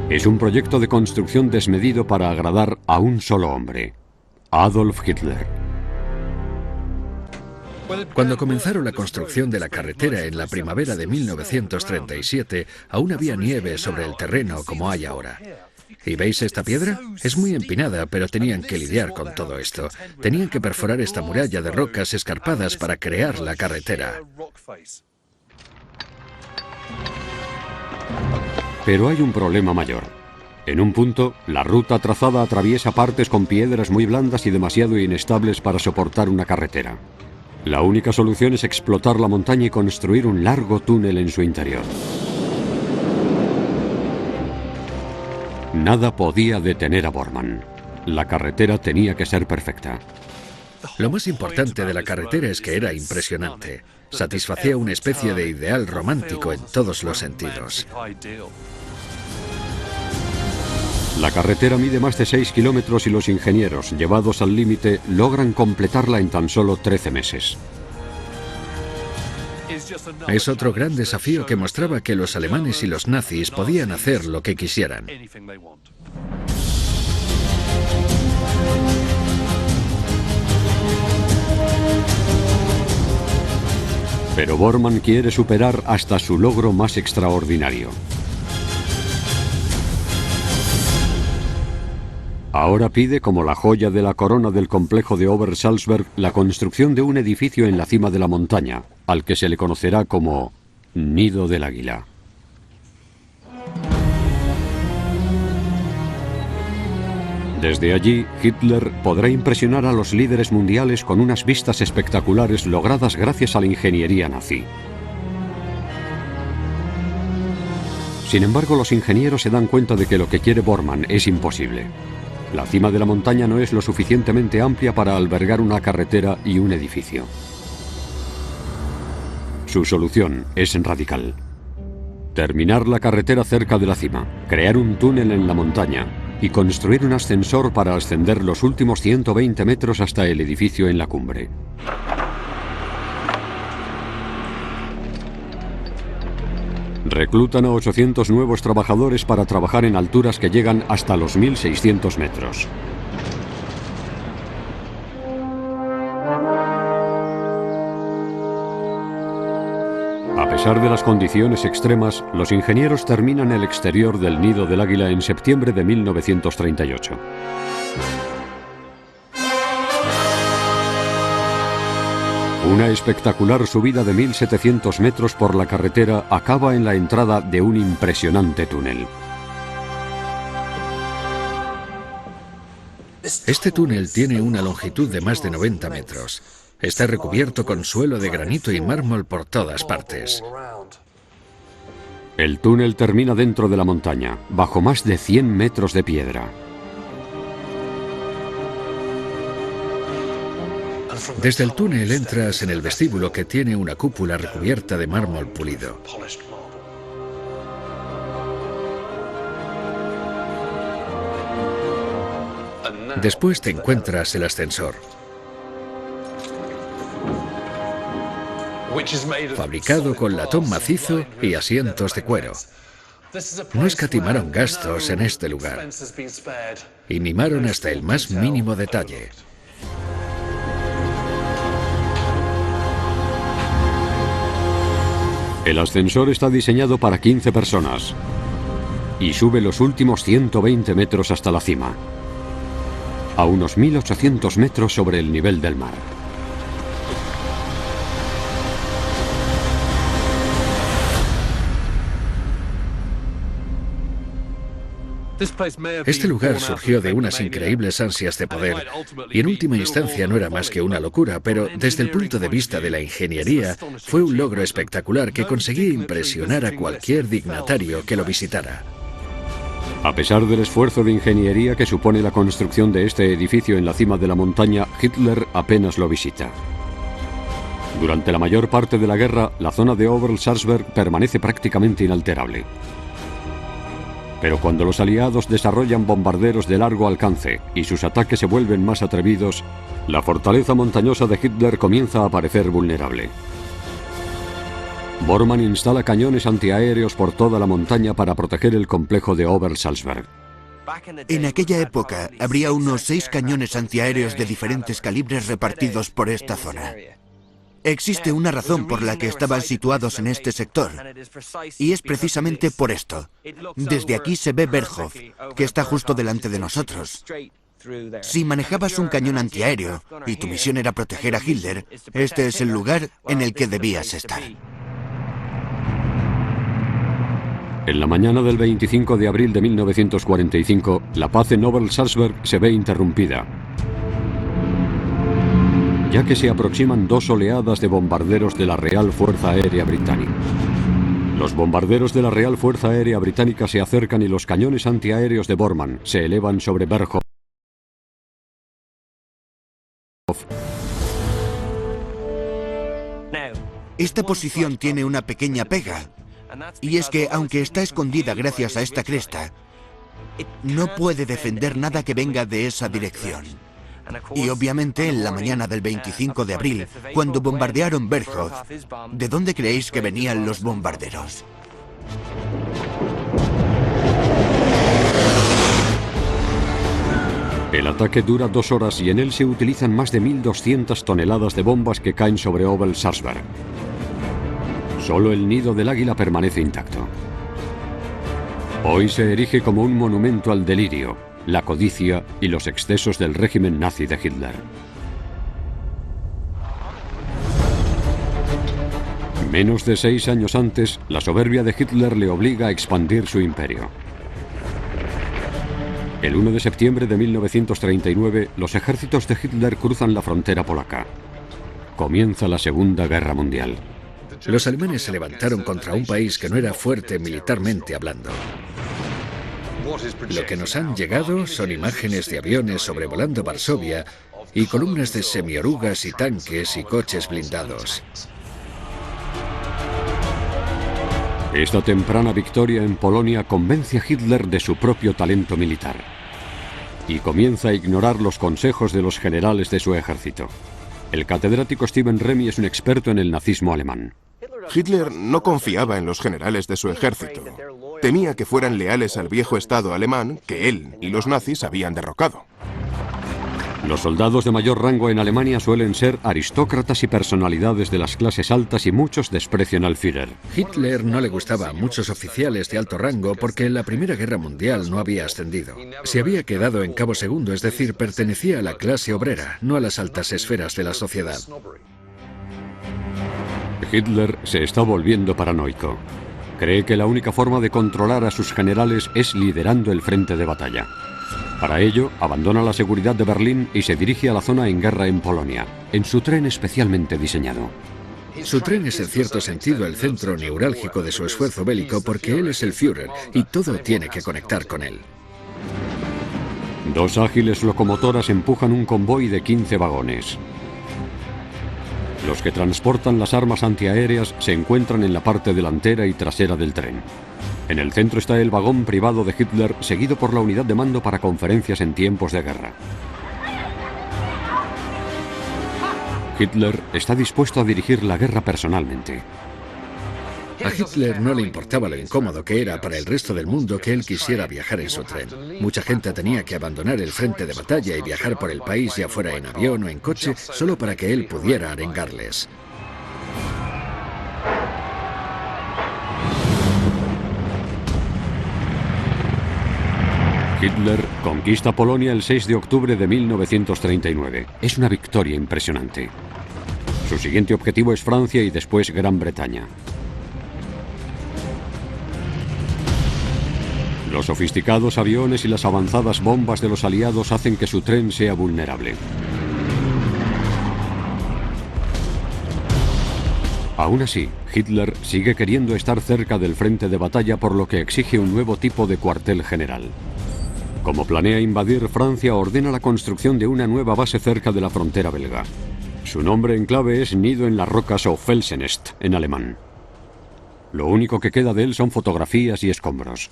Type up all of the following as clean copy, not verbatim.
Es un proyecto de construcción desmedido para agradar a un solo hombre, Adolf Hitler. Cuando comenzaron la construcción de la carretera en la primavera de 1937, aún había nieve sobre el terreno como hay ahora. ¿Y veis esta piedra? Es muy empinada, pero tenían que lidiar con todo esto. Tenían que perforar esta muralla de rocas escarpadas para crear la carretera. Pero hay un problema mayor. En un punto, la ruta trazada atraviesa partes con piedras muy blandas y demasiado inestables para soportar una carretera. La única solución es explotar la montaña y construir un largo túnel en su interior. Nada podía detener a Bormann. La carretera tenía que ser perfecta. Lo más importante de la carretera es que era impresionante. Satisfacía una especie de ideal romántico en todos los sentidos. La carretera mide más de 6 kilómetros y los ingenieros, llevados al límite, logran completarla en tan solo 13 meses. Es otro gran desafío que mostraba que los alemanes y los nazis podían hacer lo que quisieran. Pero Bormann quiere superar hasta su logro más extraordinario. Ahora pide como la joya de la corona del complejo de Obersalzberg la construcción de un edificio en la cima de la montaña, al que se le conocerá como Nido del Águila. Desde allí, Hitler podrá impresionar a los líderes mundiales con unas vistas espectaculares logradas gracias a la ingeniería nazi. Sin embargo, los ingenieros se dan cuenta de que lo que quiere Bormann es imposible. La cima de la montaña no es lo suficientemente amplia para albergar una carretera y un edificio. Su solución es radical. Terminar la carretera cerca de la cima, crear un túnel en la montaña y construir un ascensor para ascender los últimos 120 metros hasta el edificio en la cumbre. Reclutan a 800 nuevos trabajadores para trabajar en alturas que llegan hasta los 1.600 metros. A pesar de las condiciones extremas, los ingenieros terminan el exterior del Nido del Águila en septiembre de 1938. Una espectacular subida de 1.700 metros por la carretera acaba en la entrada de un impresionante túnel. Este túnel tiene una longitud de más de 90 metros. Está recubierto con suelo de granito y mármol por todas partes. El túnel termina dentro de la montaña, bajo más de 100 metros de piedra. Desde el túnel entras en el vestíbulo que tiene una cúpula recubierta de mármol pulido. Después te encuentras el ascensor, fabricado con latón macizo y asientos de cuero. No escatimaron gastos en este lugar y mimaron hasta el más mínimo detalle. El ascensor está diseñado para 15 personas y sube los últimos 120 metros hasta la cima, a unos 1.800 metros sobre el nivel del mar. Este lugar surgió de unas increíbles ansias de poder y en última instancia no era más que una locura, pero desde el punto de vista de la ingeniería fue un logro espectacular que conseguía impresionar a cualquier dignatario que lo visitara. A pesar del esfuerzo de ingeniería que supone la construcción de este edificio en la cima de la montaña, Hitler apenas lo visita. Durante la mayor parte de la guerra, la zona de Obersalzberg permanece prácticamente inalterable. Pero cuando los aliados desarrollan bombarderos de largo alcance y sus ataques se vuelven más atrevidos, la fortaleza montañosa de Hitler comienza a parecer vulnerable. Bormann instala cañones antiaéreos por toda la montaña para proteger el complejo de Obersalzberg. En aquella época habría unos 6 cañones antiaéreos de diferentes calibres repartidos por esta zona. Existe una razón por la que estaban situados en este sector, y es precisamente por esto. Desde aquí se ve Berghof, que está justo delante de nosotros. Si manejabas un cañón antiaéreo y tu misión era proteger a Hitler, este es el lugar en el que debías estar. En la mañana del 25 de abril de 1945, la paz en Obersalzberg se ve interrumpida, ya que se aproximan 2 oleadas de bombarderos de la Real Fuerza Aérea Británica. Los bombarderos de la Real Fuerza Aérea Británica se acercan y los cañones antiaéreos de Bormann se elevan sobre Berghof. Esta posición tiene una pequeña pega, y es que, aunque está escondida gracias a esta cresta, no puede defender nada que venga de esa dirección. Y obviamente, en la mañana del 25 de abril, cuando bombardearon Berghof, ¿de dónde creéis que venían los bombarderos? El ataque dura 2 horas y en él se utilizan más de 1.200 toneladas de bombas que caen sobre Obersalzberg. Solo el nido del águila permanece intacto. Hoy se erige como un monumento al delirio, la codicia y los excesos del régimen nazi de Hitler. Menos de 6 años antes, la soberbia de Hitler le obliga a expandir su imperio. El 1 de septiembre de 1939, los ejércitos de Hitler cruzan la frontera polaca. Comienza la Segunda Guerra Mundial. Los alemanes se levantaron contra un país que no era fuerte militarmente hablando. Lo que nos han llegado son imágenes de aviones sobrevolando Varsovia y columnas de semiorugas y tanques y coches blindados. Esta temprana victoria en Polonia convence a Hitler de su propio talento militar y comienza a ignorar los consejos de los generales de su ejército. El catedrático Stephen Remy es un experto en el nazismo alemán. Hitler no confiaba en los generales de su ejército. Temía que fueran leales al viejo Estado alemán que él y los nazis habían derrocado. Los soldados de mayor rango en Alemania suelen ser aristócratas y personalidades de las clases altas y muchos desprecian al Führer. Hitler no le gustaba a muchos oficiales de alto rango porque en la Primera Guerra Mundial no había ascendido. Se había quedado en cabo segundo, es decir, pertenecía a la clase obrera, no a las altas esferas de la sociedad. Hitler se está volviendo paranoico. Cree que la única forma de controlar a sus generales es liderando el frente de batalla. Para ello, abandona la seguridad de Berlín y se dirige a la zona en guerra en Polonia, en su tren especialmente diseñado. Su tren es en cierto sentido el centro neurálgico de su esfuerzo bélico porque él es el Führer y todo tiene que conectar con él. 2 ágiles locomotoras empujan un convoy de 15 vagones. Los que transportan las armas antiaéreas se encuentran en la parte delantera y trasera del tren. En el centro está el vagón privado de Hitler, seguido por la unidad de mando para conferencias en tiempos de guerra. Hitler está dispuesto a dirigir la guerra personalmente. A Hitler no le importaba lo incómodo que era para el resto del mundo que él quisiera viajar en su tren. Mucha gente tenía que abandonar el frente de batalla y viajar por el país, ya fuera en avión o en coche, solo para que él pudiera arengarles. Hitler conquista Polonia el 6 de octubre de 1939. Es una victoria impresionante. Su siguiente objetivo es Francia y después Gran Bretaña. Los sofisticados aviones y las avanzadas bombas de los aliados hacen que su tren sea vulnerable. Aún así, Hitler sigue queriendo estar cerca del frente de batalla, por lo que exige un nuevo tipo de cuartel general. Como planea invadir Francia, ordena la construcción de una nueva base cerca de la frontera belga. Su nombre en clave es Nido en las Rocas o Felsennest en alemán. Lo único que queda de él son fotografías y escombros.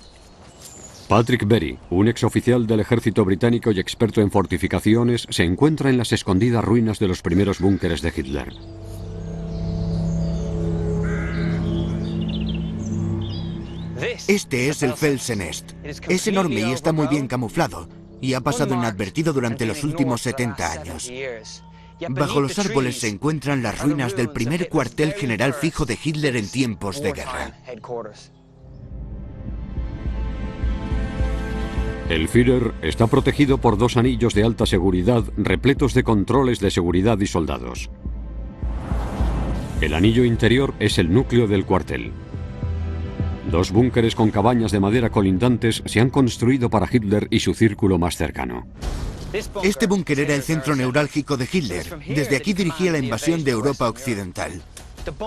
Patrick Berry, un exoficial del ejército británico y experto en fortificaciones, se encuentra en las escondidas ruinas de los primeros búnkeres de Hitler. Este es el Felsenest. Es enorme y está muy bien camuflado, y ha pasado inadvertido durante los últimos 70 años. Bajo los árboles se encuentran las ruinas del primer cuartel general fijo de Hitler en tiempos de guerra. El Führer está protegido por 2 anillos de alta seguridad repletos de controles de seguridad y soldados. El anillo interior es el núcleo del cuartel. 2 búnkeres con cabañas de madera colindantes se han construido para Hitler y su círculo más cercano. Este búnker era el centro neurálgico de Hitler. Desde aquí dirigía la invasión de Europa Occidental.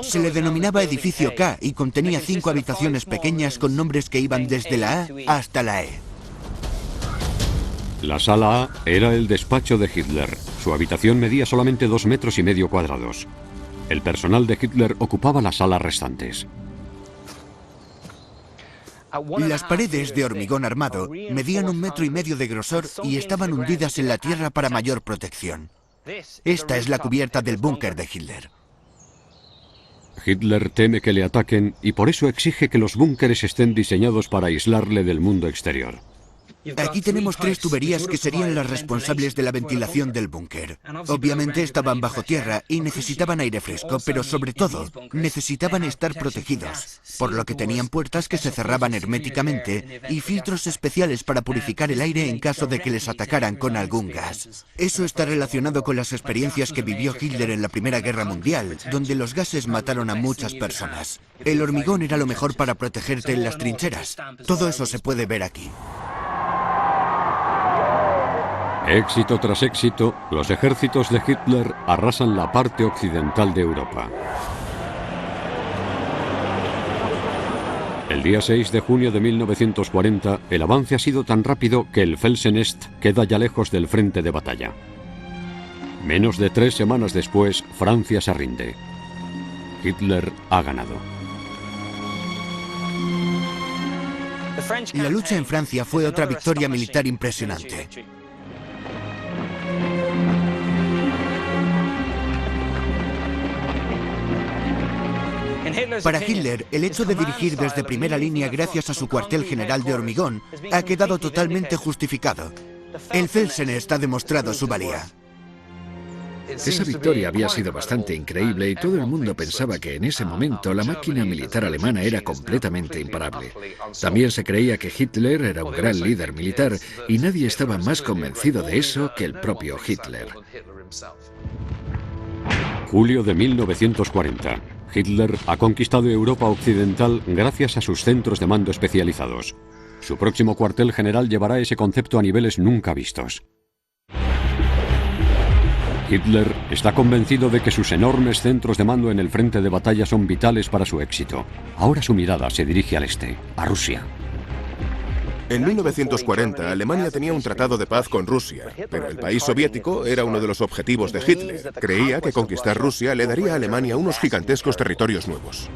Se le denominaba Edificio K y contenía 5 habitaciones pequeñas con nombres que iban desde la A hasta la E. La sala A era el despacho de Hitler. Su habitación medía solamente 2,5 metros cuadrados. El personal de Hitler ocupaba las salas restantes. Las paredes de hormigón armado medían 1,5 metros de grosor y estaban hundidas en la tierra para mayor protección. Esta es la cubierta del búnker de Hitler. Hitler teme que le ataquen y por eso exige que los búnkeres estén diseñados para aislarle del mundo exterior. Aquí tenemos 3 tuberías que serían las responsables de la ventilación del búnker. Obviamente estaban bajo tierra y necesitaban aire fresco, pero sobre todo necesitaban estar protegidos, por lo que tenían puertas que se cerraban herméticamente y filtros especiales para purificar el aire en caso de que les atacaran con algún gas. Eso está relacionado con las experiencias que vivió Hitler en la Primera Guerra Mundial, donde los gases mataron a muchas personas. El hormigón era lo mejor para protegerte en las trincheras. Todo eso se puede ver aquí. Éxito tras éxito, los ejércitos de Hitler arrasan la parte occidental de Europa. El día 6 de junio de 1940, el avance ha sido tan rápido que el Felsenest queda ya lejos del frente de batalla. Menos de 3 semanas después, Francia se rinde. Hitler ha ganado. La lucha en Francia fue otra victoria militar impresionante. Para Hitler, el hecho de dirigir desde primera línea gracias a su cuartel general de hormigón ha quedado totalmente justificado. El Felsenest ha demostrado su valía. Esa victoria había sido bastante increíble y todo el mundo pensaba que en ese momento la máquina militar alemana era completamente imparable. También se creía que Hitler era un gran líder militar y nadie estaba más convencido de eso que el propio Hitler. Julio de 1940. Hitler ha conquistado Europa Occidental gracias a sus centros de mando especializados. Su próximo cuartel general llevará ese concepto a niveles nunca vistos. Hitler está convencido de que sus enormes centros de mando en el frente de batalla son vitales para su éxito. Ahora su mirada se dirige al este, a Rusia. En 1940, Alemania tenía un tratado de paz con Rusia, pero el país soviético era uno de los objetivos de Hitler. Creía que conquistar Rusia le daría a Alemania unos gigantescos territorios nuevos.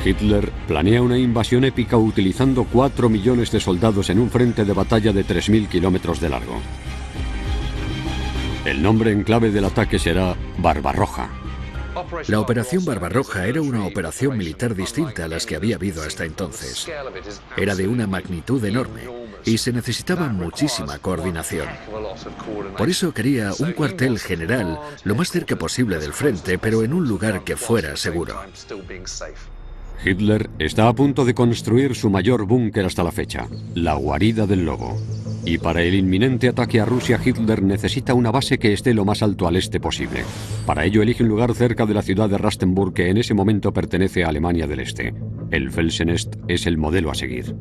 Hitler planea una invasión épica utilizando 4 millones de soldados en un frente de batalla de 3.000 kilómetros de largo. El nombre en clave del ataque será Barbarroja. La Operación Barbarroja era una operación militar distinta a las que había habido hasta entonces. Era de una magnitud enorme y se necesitaba muchísima coordinación. Por eso quería un cuartel general lo más cerca posible del frente, pero en un lugar que fuera seguro. Hitler está a punto de construir su mayor búnker hasta la fecha, la Guarida del Lobo. Y para el inminente ataque a Rusia, Hitler necesita una base que esté lo más alto al este posible. Para ello elige un lugar cerca de la ciudad de Rastenburg, que en ese momento pertenece a Alemania del Este. El Felsenest es el modelo a seguir.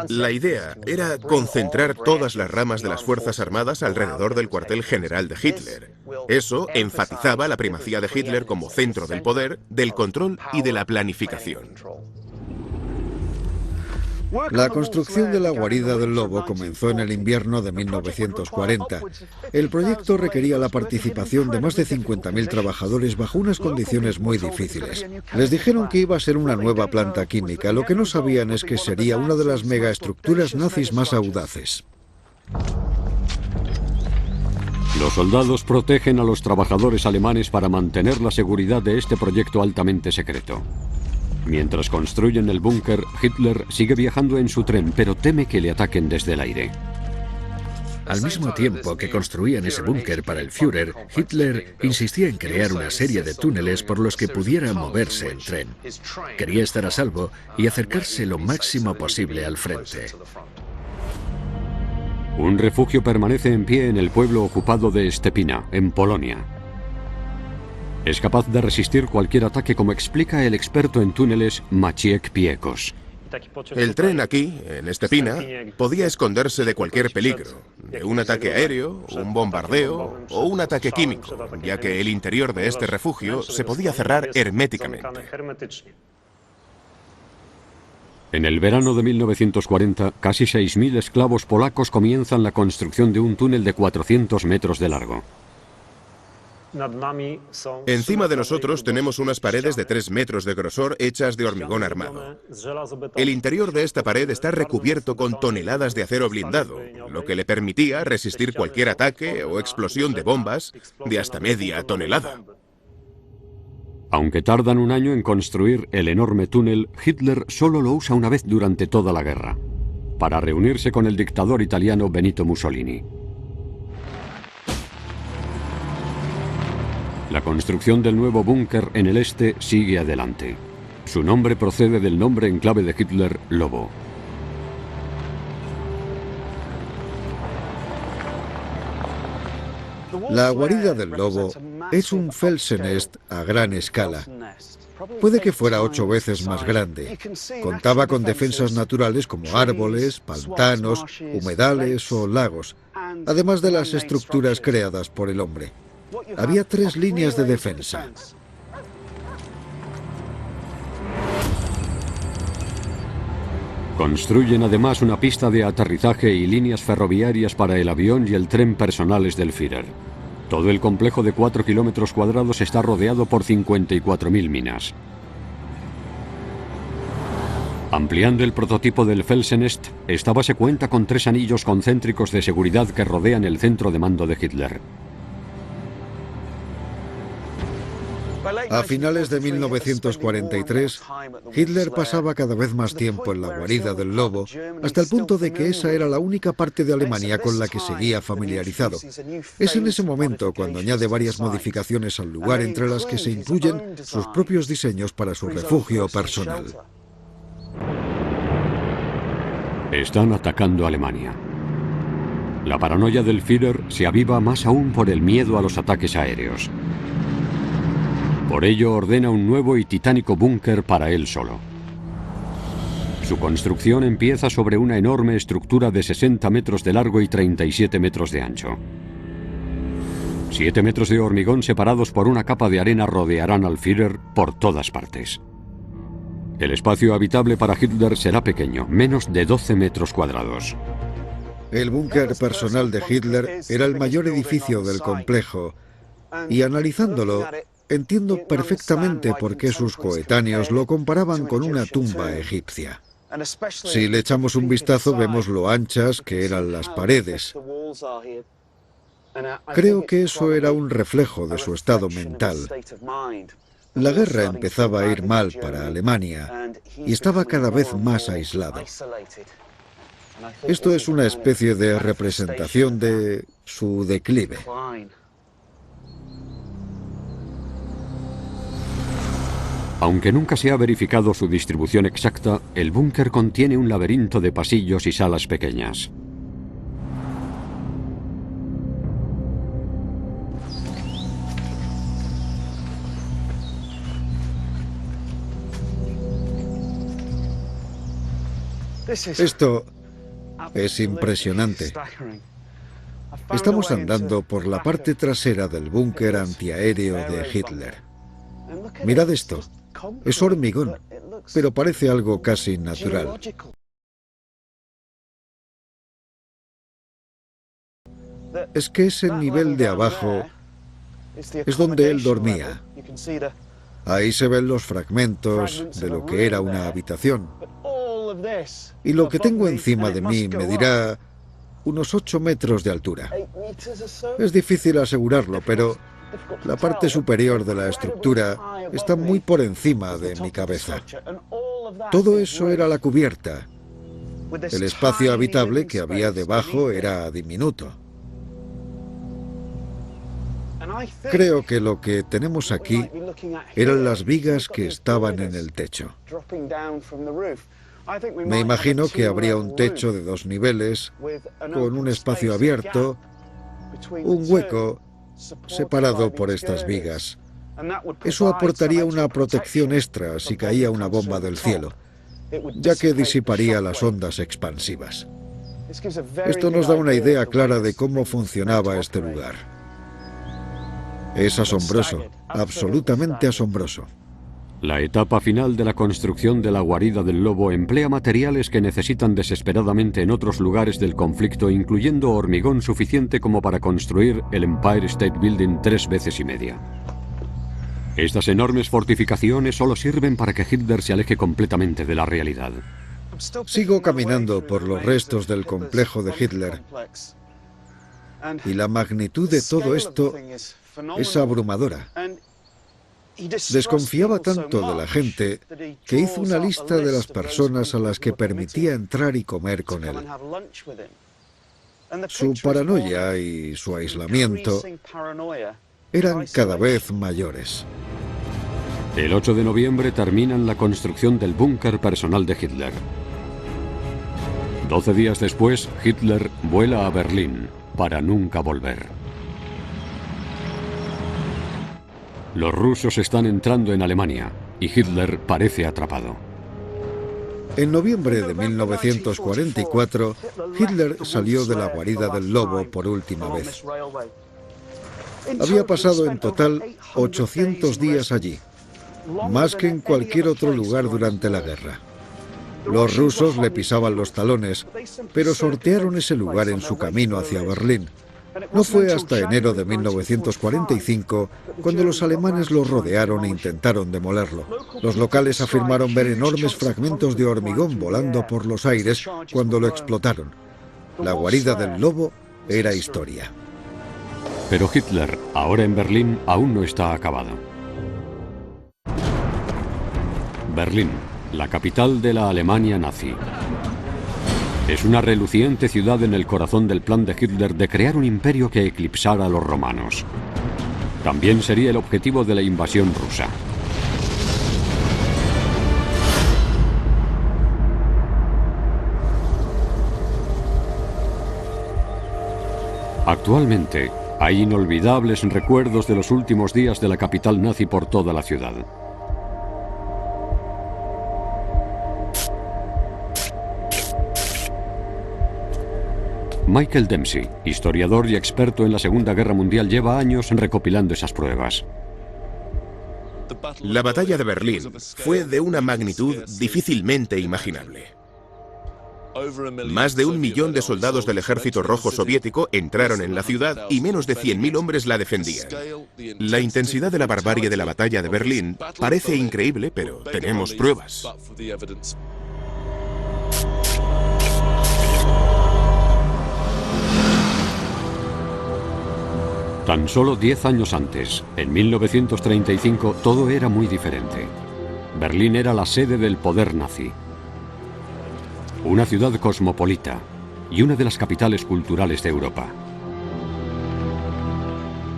La idea era concentrar todas las ramas de las Fuerzas Armadas alrededor del cuartel general de Hitler. Eso enfatizaba la primacía de Hitler como centro del poder, del control y de la planificación. La construcción de la Guarida del Lobo comenzó en el invierno de 1940. El proyecto requería la participación de más de 50.000 trabajadores bajo unas condiciones muy difíciles. Les dijeron que iba a ser una nueva planta química, lo que no sabían es que sería una de las megaestructuras nazis más audaces. Los soldados protegen a los trabajadores alemanes para mantener la seguridad de este proyecto altamente secreto. Mientras construyen el búnker, Hitler sigue viajando en su tren, pero teme que le ataquen desde el aire. Al mismo tiempo que construían ese búnker para el Führer, Hitler insistía en crear una serie de túneles por los que pudiera moverse en tren. Quería estar a salvo y acercarse lo máximo posible al frente. Un refugio permanece en pie en el pueblo ocupado de Stepina, en Polonia. Es capaz de resistir cualquier ataque, como explica el experto en túneles Maciek Piekos. El tren aquí, en Stepina, podía esconderse de cualquier peligro, de un ataque aéreo, un bombardeo o un ataque químico, ya que el interior de este refugio se podía cerrar herméticamente. En el verano de 1940, casi 6.000 esclavos polacos comienzan la construcción de un túnel de 400 metros de largo. Encima de nosotros tenemos unas paredes de 3 metros de grosor hechas de hormigón armado. El interior de esta pared está recubierto con toneladas de acero blindado, lo que le permitía resistir cualquier ataque o explosión de bombas de hasta media tonelada. Aunque tardan un año en construir el enorme túnel, Hitler solo lo usa una vez durante toda la guerra, para reunirse con el dictador italiano Benito Mussolini. La construcción del nuevo búnker en el este sigue adelante. Su nombre procede del nombre en clave de Hitler, Lobo. La guarida del lobo es un Felsennest a gran escala. Puede que fuera 8 veces más grande. Contaba con defensas naturales como árboles, pantanos, humedales o lagos, además de las estructuras creadas por el hombre. Había 3 líneas de defensa. Construyen además una pista de aterrizaje y líneas ferroviarias para el avión y el tren personales del Führer. Todo el complejo de 4 kilómetros cuadrados está rodeado por 54.000 minas. Ampliando el prototipo del Felsennest, esta base cuenta con 3 anillos concéntricos de seguridad que rodean el centro de mando de Hitler. A finales de 1943, Hitler pasaba cada vez más tiempo en la guarida del lobo, hasta el punto de que esa era la única parte de Alemania con la que seguía familiarizado. Es en ese momento cuando añade varias modificaciones al lugar, entre las que se incluyen sus propios diseños para su refugio personal. Están atacando a Alemania. La paranoia del Führer se aviva más aún por el miedo a los ataques aéreos. Por ello ordena un nuevo y titánico búnker para él solo. Su construcción empieza sobre una enorme estructura de 60 metros de largo y 37 metros de ancho. 7 metros de hormigón separados por una capa de arena rodearán al Führer por todas partes. El espacio habitable para Hitler será pequeño, menos de 12 metros cuadrados. El búnker personal de Hitler era el mayor edificio del complejo, y analizándolo, entiendo perfectamente por qué sus coetáneos lo comparaban con una tumba egipcia. Si le echamos un vistazo, vemos lo anchas que eran las paredes. Creo que eso era un reflejo de su estado mental. La guerra empezaba a ir mal para Alemania y estaba cada vez más aislado. Esto es una especie de representación de su declive. Aunque nunca se ha verificado su distribución exacta, el búnker contiene un laberinto de pasillos y salas pequeñas. Esto es impresionante. Estamos andando por la parte trasera del búnker antiaéreo de Hitler. Mirad esto. Es hormigón, pero parece algo casi natural. Es que ese nivel de abajo es donde él dormía. Ahí se ven los fragmentos de lo que era una habitación. Y lo que tengo encima de mí medirá unos 8 metros de altura. Es difícil asegurarlo, pero La parte superior de la estructura está muy por encima de mi cabeza. Todo eso era la cubierta. El espacio habitable que había debajo era diminuto. Creo que lo que tenemos aquí eran las vigas que estaban en el techo. Me imagino que habría un techo de 2 niveles, con un espacio abierto, un hueco separado por estas vigas. Eso aportaría una protección extra si caía una bomba del cielo, ya que disiparía las ondas expansivas. Esto nos da una idea clara de cómo funcionaba este lugar. Es asombroso, absolutamente asombroso. La etapa final de la construcción de la guarida del lobo emplea materiales que necesitan desesperadamente en otros lugares del conflicto, incluyendo hormigón suficiente como para construir el Empire State Building 3 veces y media. Estas enormes fortificaciones solo sirven para que Hitler se aleje completamente de la realidad. Sigo caminando por los restos del complejo de Hitler y la magnitud de todo esto es abrumadora. Desconfiaba tanto de la gente que hizo una lista de las personas a las que permitía entrar y comer con él. Su paranoia y su aislamiento eran cada vez mayores. El 8 de noviembre terminan la construcción del búnker personal de Hitler. 12 días después, Hitler vuela a Berlín para nunca volver. Los rusos están entrando en Alemania y Hitler parece atrapado. En noviembre de 1944, Hitler salió de la guarida del lobo por última vez. Había pasado en total 800 días allí, más que en cualquier otro lugar durante la guerra. Los rusos le pisaban los talones, pero sortearon ese lugar en su camino hacia Berlín. No fue hasta enero de 1945 cuando los alemanes lo rodearon e intentaron demolerlo. Los locales afirmaron ver enormes fragmentos de hormigón volando por los aires cuando lo explotaron. La guarida del lobo era historia. Pero Hitler, ahora en Berlín, aún no está acabado. Berlín, la capital de la Alemania nazi. Es una reluciente ciudad en el corazón del plan de Hitler de crear un imperio que eclipsara a los romanos. También sería el objetivo de la invasión rusa. Actualmente, hay inolvidables recuerdos de los últimos días de la capital nazi por toda la ciudad. Michael Dempsey, historiador y experto en la Segunda Guerra Mundial, lleva años recopilando esas pruebas. La batalla de Berlín fue de una magnitud difícilmente imaginable. Más de 1 millón de soldados del Ejército Rojo Soviético entraron en la ciudad y menos de 100.000 hombres la defendían. La intensidad de la barbarie de la batalla de Berlín parece increíble, pero tenemos pruebas. Tan solo 10 años antes, en 1935, todo era muy diferente. Berlín era la sede del poder nazi. Una ciudad cosmopolita y una de las capitales culturales de Europa.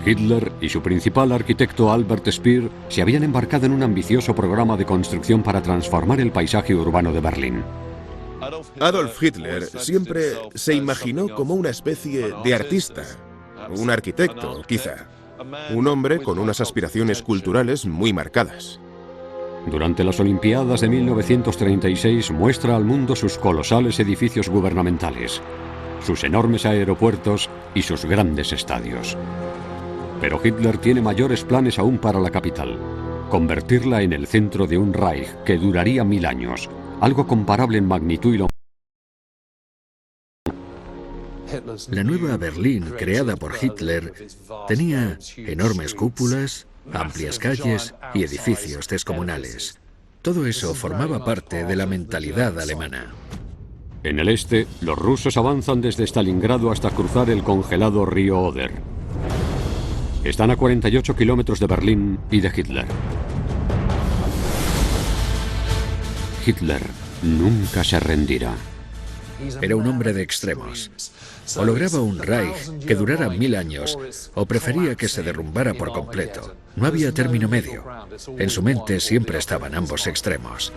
Hitler y su principal arquitecto Albert Speer se habían embarcado en un ambicioso programa de construcción para transformar el paisaje urbano de Berlín. Adolf Hitler siempre se imaginó como una especie de artista, un arquitecto, quizá, un hombre con unas aspiraciones culturales muy marcadas. Durante las Olimpiadas de 1936 muestra al mundo sus colosales edificios gubernamentales, sus enormes aeropuertos y sus grandes estadios. Pero Hitler tiene mayores planes aún para la capital: convertirla en el centro de un Reich que duraría 1000 años, algo comparable en magnitud y longevidad. La nueva Berlín, creada por Hitler, tenía enormes cúpulas, amplias calles y edificios descomunales. Todo eso formaba parte de la mentalidad alemana. En el este, los rusos avanzan desde Stalingrado hasta cruzar el congelado río Oder. Están a 48 kilómetros de Berlín y de Hitler. Hitler nunca se rendirá. Era un hombre de extremos. O lograba un Reich que durara 1000 años, o prefería que se derrumbara por completo. No había término medio. En su mente siempre estaban ambos extremos.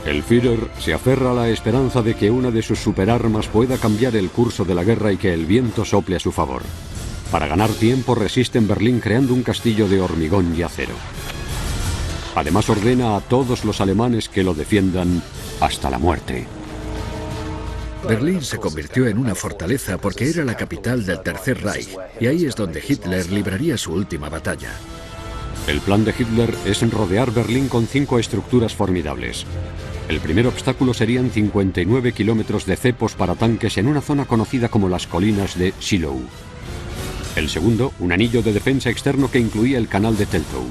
El Führer se aferra a la esperanza de que una de sus superarmas pueda cambiar el curso de la guerra y que el viento sople a su favor. Para ganar tiempo resiste en Berlín creando un castillo de hormigón y acero. Además ordena a todos los alemanes que lo defiendan hasta la muerte. Berlín se convirtió en una fortaleza porque era la capital del Tercer Reich, y ahí es donde Hitler libraría su última batalla. El plan de Hitler es rodear Berlín con 5 estructuras formidables. El primer obstáculo serían 59 kilómetros de cepos para tanques en una zona conocida como las colinas de Shiloh. El segundo, un anillo de defensa externo que incluía el canal de Teltow.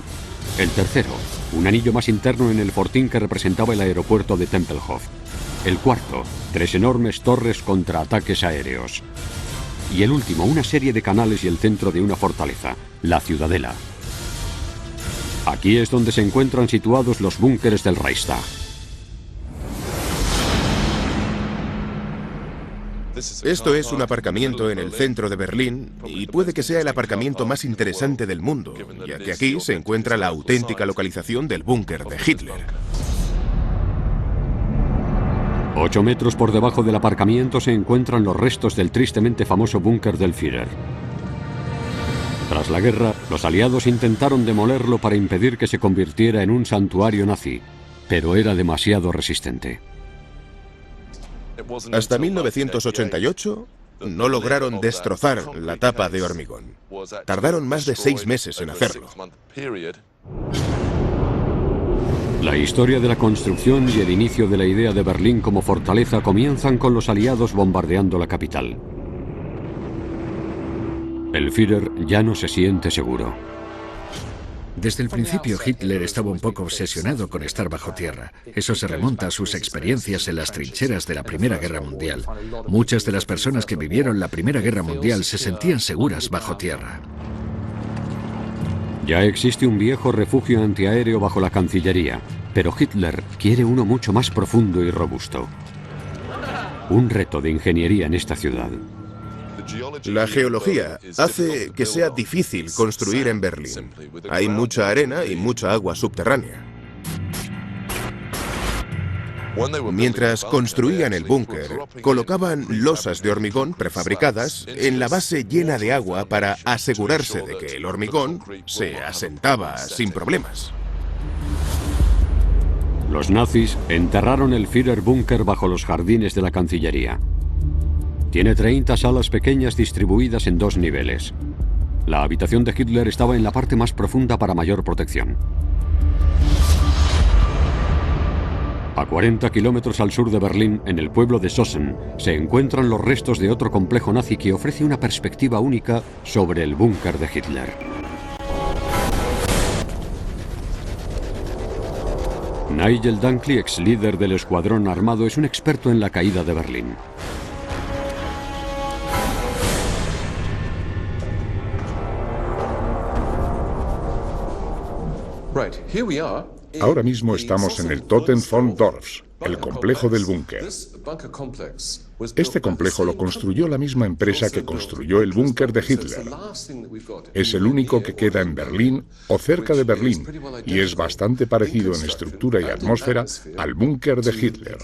El tercero, un anillo más interno en el fortín que representaba el aeropuerto de Tempelhof. El cuarto, 3 enormes torres contra ataques aéreos. Y el último, una serie de canales y el centro de una fortaleza, la Ciudadela. Aquí es donde se encuentran situados los búnkeres del Reichstag. Esto es un aparcamiento en el centro de Berlín y puede que sea el aparcamiento más interesante del mundo, ya que aquí se encuentra la auténtica localización del búnker de Hitler. 8 metros por debajo del aparcamiento se encuentran los restos del tristemente famoso búnker del Führer. Tras la guerra, los aliados intentaron demolerlo para impedir que se convirtiera en un santuario nazi, pero era demasiado resistente. Hasta 1988 no lograron destrozar la tapa de hormigón. Tardaron más de 6 meses en hacerlo. La historia de la construcción y el inicio de la idea de Berlín como fortaleza comienzan con los aliados bombardeando la capital. El Führer ya no se siente seguro. Desde el principio Hitler estaba un poco obsesionado con estar bajo tierra. Eso se remonta a sus experiencias en las trincheras de la Primera Guerra Mundial. Muchas de las personas que vivieron la Primera Guerra Mundial se sentían seguras bajo tierra. Ya existe un viejo refugio antiaéreo bajo la Cancillería, pero Hitler quiere uno mucho más profundo y robusto. Un reto de ingeniería en esta ciudad. La geología hace que sea difícil construir en Berlín. Hay mucha arena y mucha agua subterránea. Mientras construían el búnker, colocaban losas de hormigón prefabricadas en la base llena de agua para asegurarse de que el hormigón se asentaba sin problemas. Los nazis enterraron el Führerbunker bajo los jardines de la Cancillería. Tiene 30 salas pequeñas distribuidas en 2 niveles. La habitación de Hitler estaba en la parte más profunda para mayor protección. A 40 kilómetros al sur de Berlín, en el pueblo de Sossen, se encuentran los restos de otro complejo nazi que ofrece una perspectiva única sobre el búnker de Hitler. Nigel Dunkley, ex líder del escuadrón armado, es un experto en la caída de Berlín. Ahora mismo estamos en el Toten von Dorfs, el complejo del búnker. Este complejo lo construyó la misma empresa que construyó el búnker de Hitler. Es el único que queda en Berlín o cerca de Berlín y es bastante parecido en estructura y atmósfera al búnker de Hitler.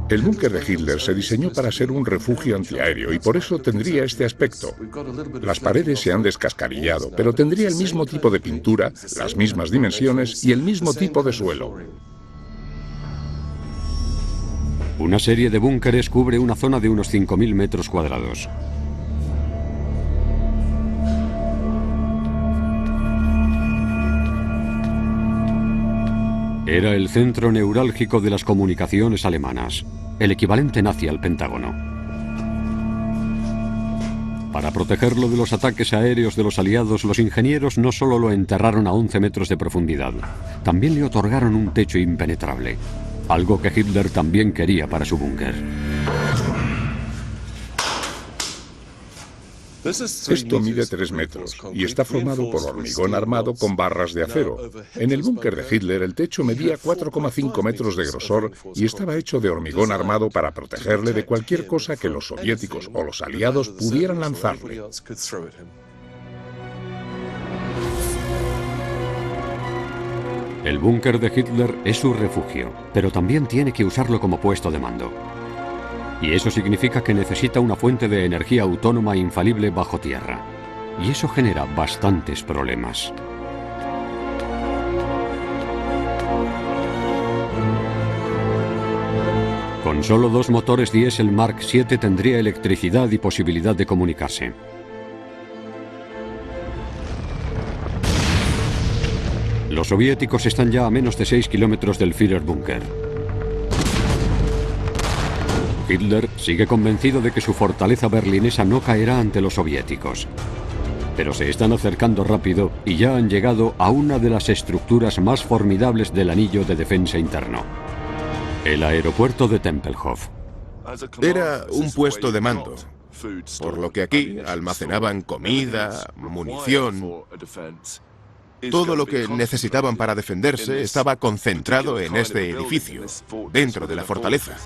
El búnker de Hitler se diseñó para ser un refugio antiaéreo y por eso tendría este aspecto. Las paredes se han descascarillado, pero tendría el mismo tipo de pintura, las mismas dimensiones y el mismo tipo de suelo. Una serie de búnkeres cubre una zona de unos 5.000 metros cuadrados. Era el centro neurálgico de las comunicaciones alemanas, el equivalente nazi al Pentágono. Para protegerlo de los ataques aéreos de los aliados, los ingenieros no solo lo enterraron a 11 metros de profundidad, también le otorgaron un techo impenetrable, algo que Hitler también quería para su búnker. Esto mide 3 metros y está formado por hormigón armado con barras de acero. En el búnker de Hitler el techo medía 4,5 metros de grosor y estaba hecho de hormigón armado para protegerle de cualquier cosa que los soviéticos o los aliados pudieran lanzarle. El búnker de Hitler es su refugio, pero también tiene que usarlo como puesto de mando. Y eso significa que necesita una fuente de energía autónoma e infalible bajo tierra. Y eso genera bastantes problemas. Con solo 2 motores diésel Mark VII tendría electricidad y posibilidad de comunicarse. Los soviéticos están ya a menos de 6 kilómetros del Führerbunker. Hitler sigue convencido de que su fortaleza berlinesa no caerá ante los soviéticos. Pero se están acercando rápido y ya han llegado a una de las estructuras más formidables del anillo de defensa interno: el aeropuerto de Tempelhof. Era un puesto de mando, por lo que aquí almacenaban comida, munición. Todo lo que necesitaban para defenderse estaba concentrado en este edificio, dentro de la fortaleza.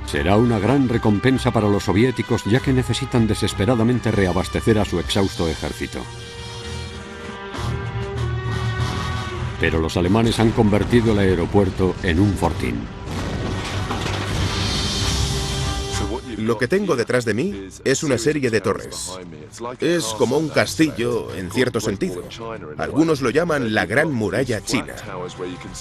Será una gran recompensa para los soviéticos, ya que necesitan desesperadamente reabastecer a su exhausto ejército. Pero los alemanes han convertido el aeropuerto en un fortín. Lo que tengo detrás de mí es una serie de torres. Es como un castillo en cierto sentido. Algunos lo llaman la Gran Muralla China.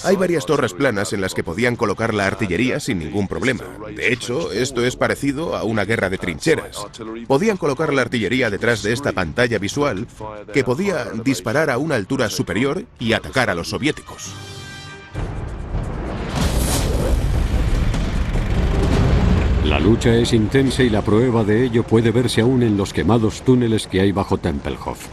Hay varias torres planas en las que podían colocar la artillería sin ningún problema. De hecho, esto es parecido a una guerra de trincheras. Podían colocar la artillería detrás de esta pantalla visual que podía disparar a una altura superior y atacar a los soviéticos. La lucha es intensa y la prueba de ello puede verse aún en los quemados túneles que hay bajo Tempelhof.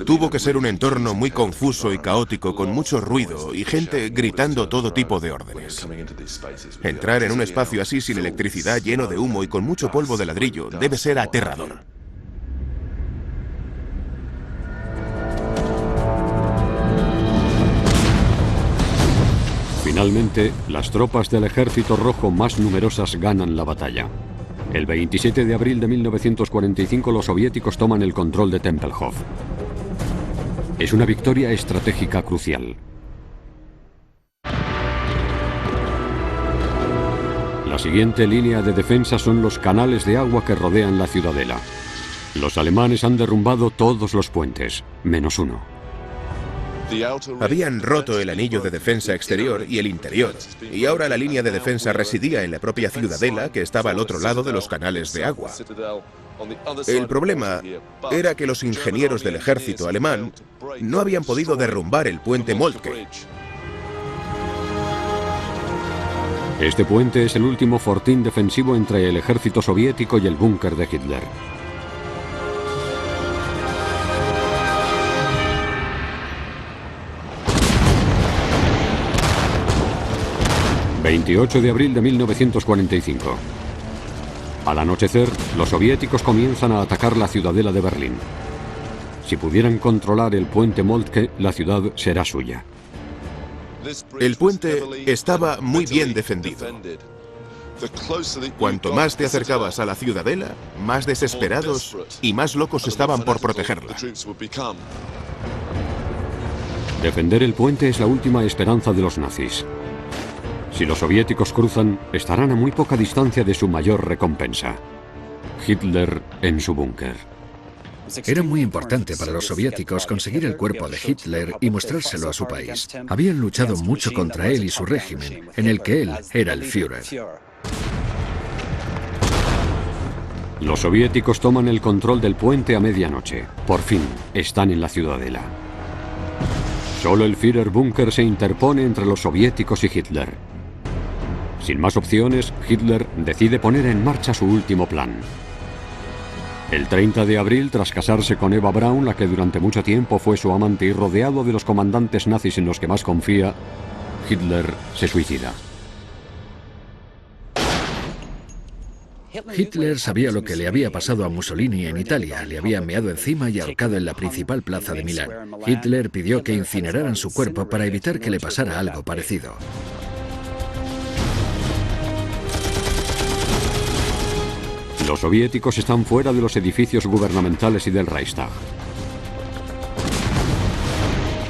Tuvo que ser un entorno muy confuso y caótico, con mucho ruido y gente gritando todo tipo de órdenes. Entrar en un espacio así sin electricidad, lleno de humo y con mucho polvo de ladrillo, debe ser aterrador. Finalmente, las tropas del Ejército Rojo más numerosas ganan la batalla. El 27 de abril de 1945 los soviéticos toman el control de Tempelhof. Es una victoria estratégica crucial. La siguiente línea de defensa son los canales de agua que rodean la ciudadela. Los alemanes han derrumbado todos los puentes, menos uno. Habían roto el anillo de defensa exterior y el interior, y ahora la línea de defensa residía en la propia ciudadela, que estaba al otro lado de los canales de agua. El problema era que los ingenieros del ejército alemán no habían podido derrumbar el puente Moltke. Este puente es el último fortín defensivo entre el ejército soviético y el búnker de Hitler. ...28 de abril de 1945... Al anochecer, los soviéticos comienzan a atacar la ciudadela de Berlín. Si pudieran controlar el puente Moltke, la ciudad será suya. El puente estaba muy bien defendido. Cuanto más te acercabas a la ciudadela, más desesperados y más locos estaban por protegerla. Defender el puente es la última esperanza de los nazis. Si los soviéticos cruzan, estarán a muy poca distancia de su mayor recompensa: Hitler en su búnker. Era muy importante para los soviéticos conseguir el cuerpo de Hitler y mostrárselo a su país. Habían luchado mucho contra él y su régimen, en el que él era el Führer. Los soviéticos toman el control del puente a medianoche. Por fin, están en la ciudadela. Solo el Führerbunker se interpone entre los soviéticos y Hitler. Sin más opciones, Hitler decide poner en marcha su último plan. El 30 de abril, tras casarse con Eva Braun, la que durante mucho tiempo fue su amante, y rodeado de los comandantes nazis en los que más confía, Hitler se suicida. Hitler sabía lo que le había pasado a Mussolini en Italia. Le había meado encima y ahorcado en la principal plaza de Milán. Hitler pidió que incineraran su cuerpo para evitar que le pasara algo parecido. Los soviéticos están fuera de los edificios gubernamentales y del Reichstag.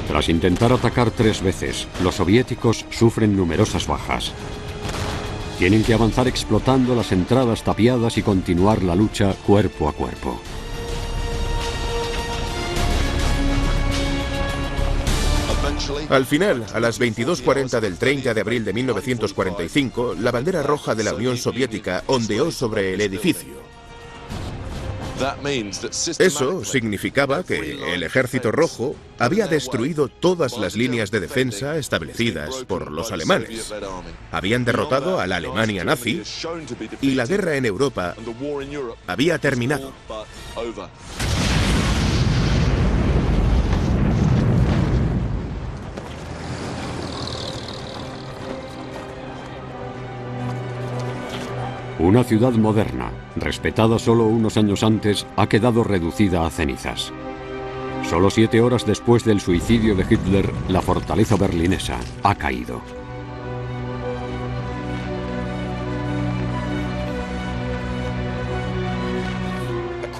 Tras intentar atacar 3 veces, los soviéticos sufren numerosas bajas. Tienen que avanzar explotando las entradas tapiadas y continuar la lucha cuerpo a cuerpo. Al final, a las 22:40 del 30 de abril de 1945, la bandera roja de la Unión Soviética ondeó sobre el edificio. Eso significaba que el Ejército Rojo había destruido todas las líneas de defensa establecidas por los alemanes. Habían derrotado a la Alemania nazi y la guerra en Europa había terminado. Una ciudad moderna, respetada solo unos años antes, ha quedado reducida a cenizas. Solo 7 horas después del suicidio de Hitler, la fortaleza berlinesa ha caído.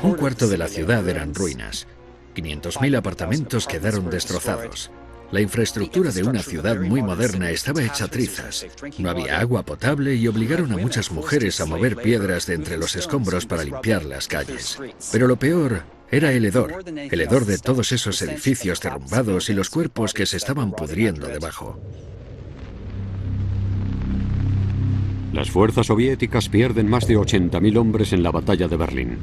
Un cuarto de la ciudad eran ruinas. 500.000 apartamentos quedaron destrozados. La infraestructura de una ciudad muy moderna estaba hecha trizas. No había agua potable y obligaron a muchas mujeres a mover piedras de entre los escombros para limpiar las calles. Pero lo peor era el hedor de todos esos edificios derrumbados y los cuerpos que se estaban pudriendo debajo. Las fuerzas soviéticas pierden más de 80.000 hombres en la batalla de Berlín.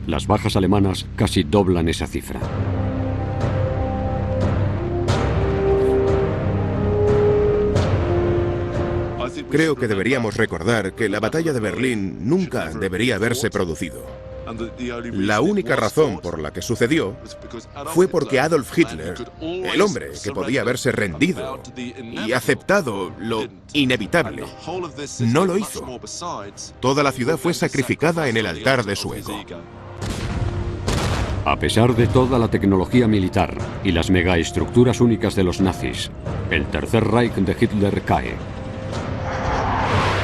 Las bajas alemanas casi doblan esa cifra. Creo que deberíamos recordar que la batalla de Berlín nunca debería haberse producido. La única razón por la que sucedió fue porque Adolf Hitler, el hombre que podía haberse rendido y aceptado lo inevitable, no lo hizo. Toda la ciudad fue sacrificada en el altar de su ego. A pesar de toda la tecnología militar y las megaestructuras únicas de los nazis, el Tercer Reich de Hitler cae.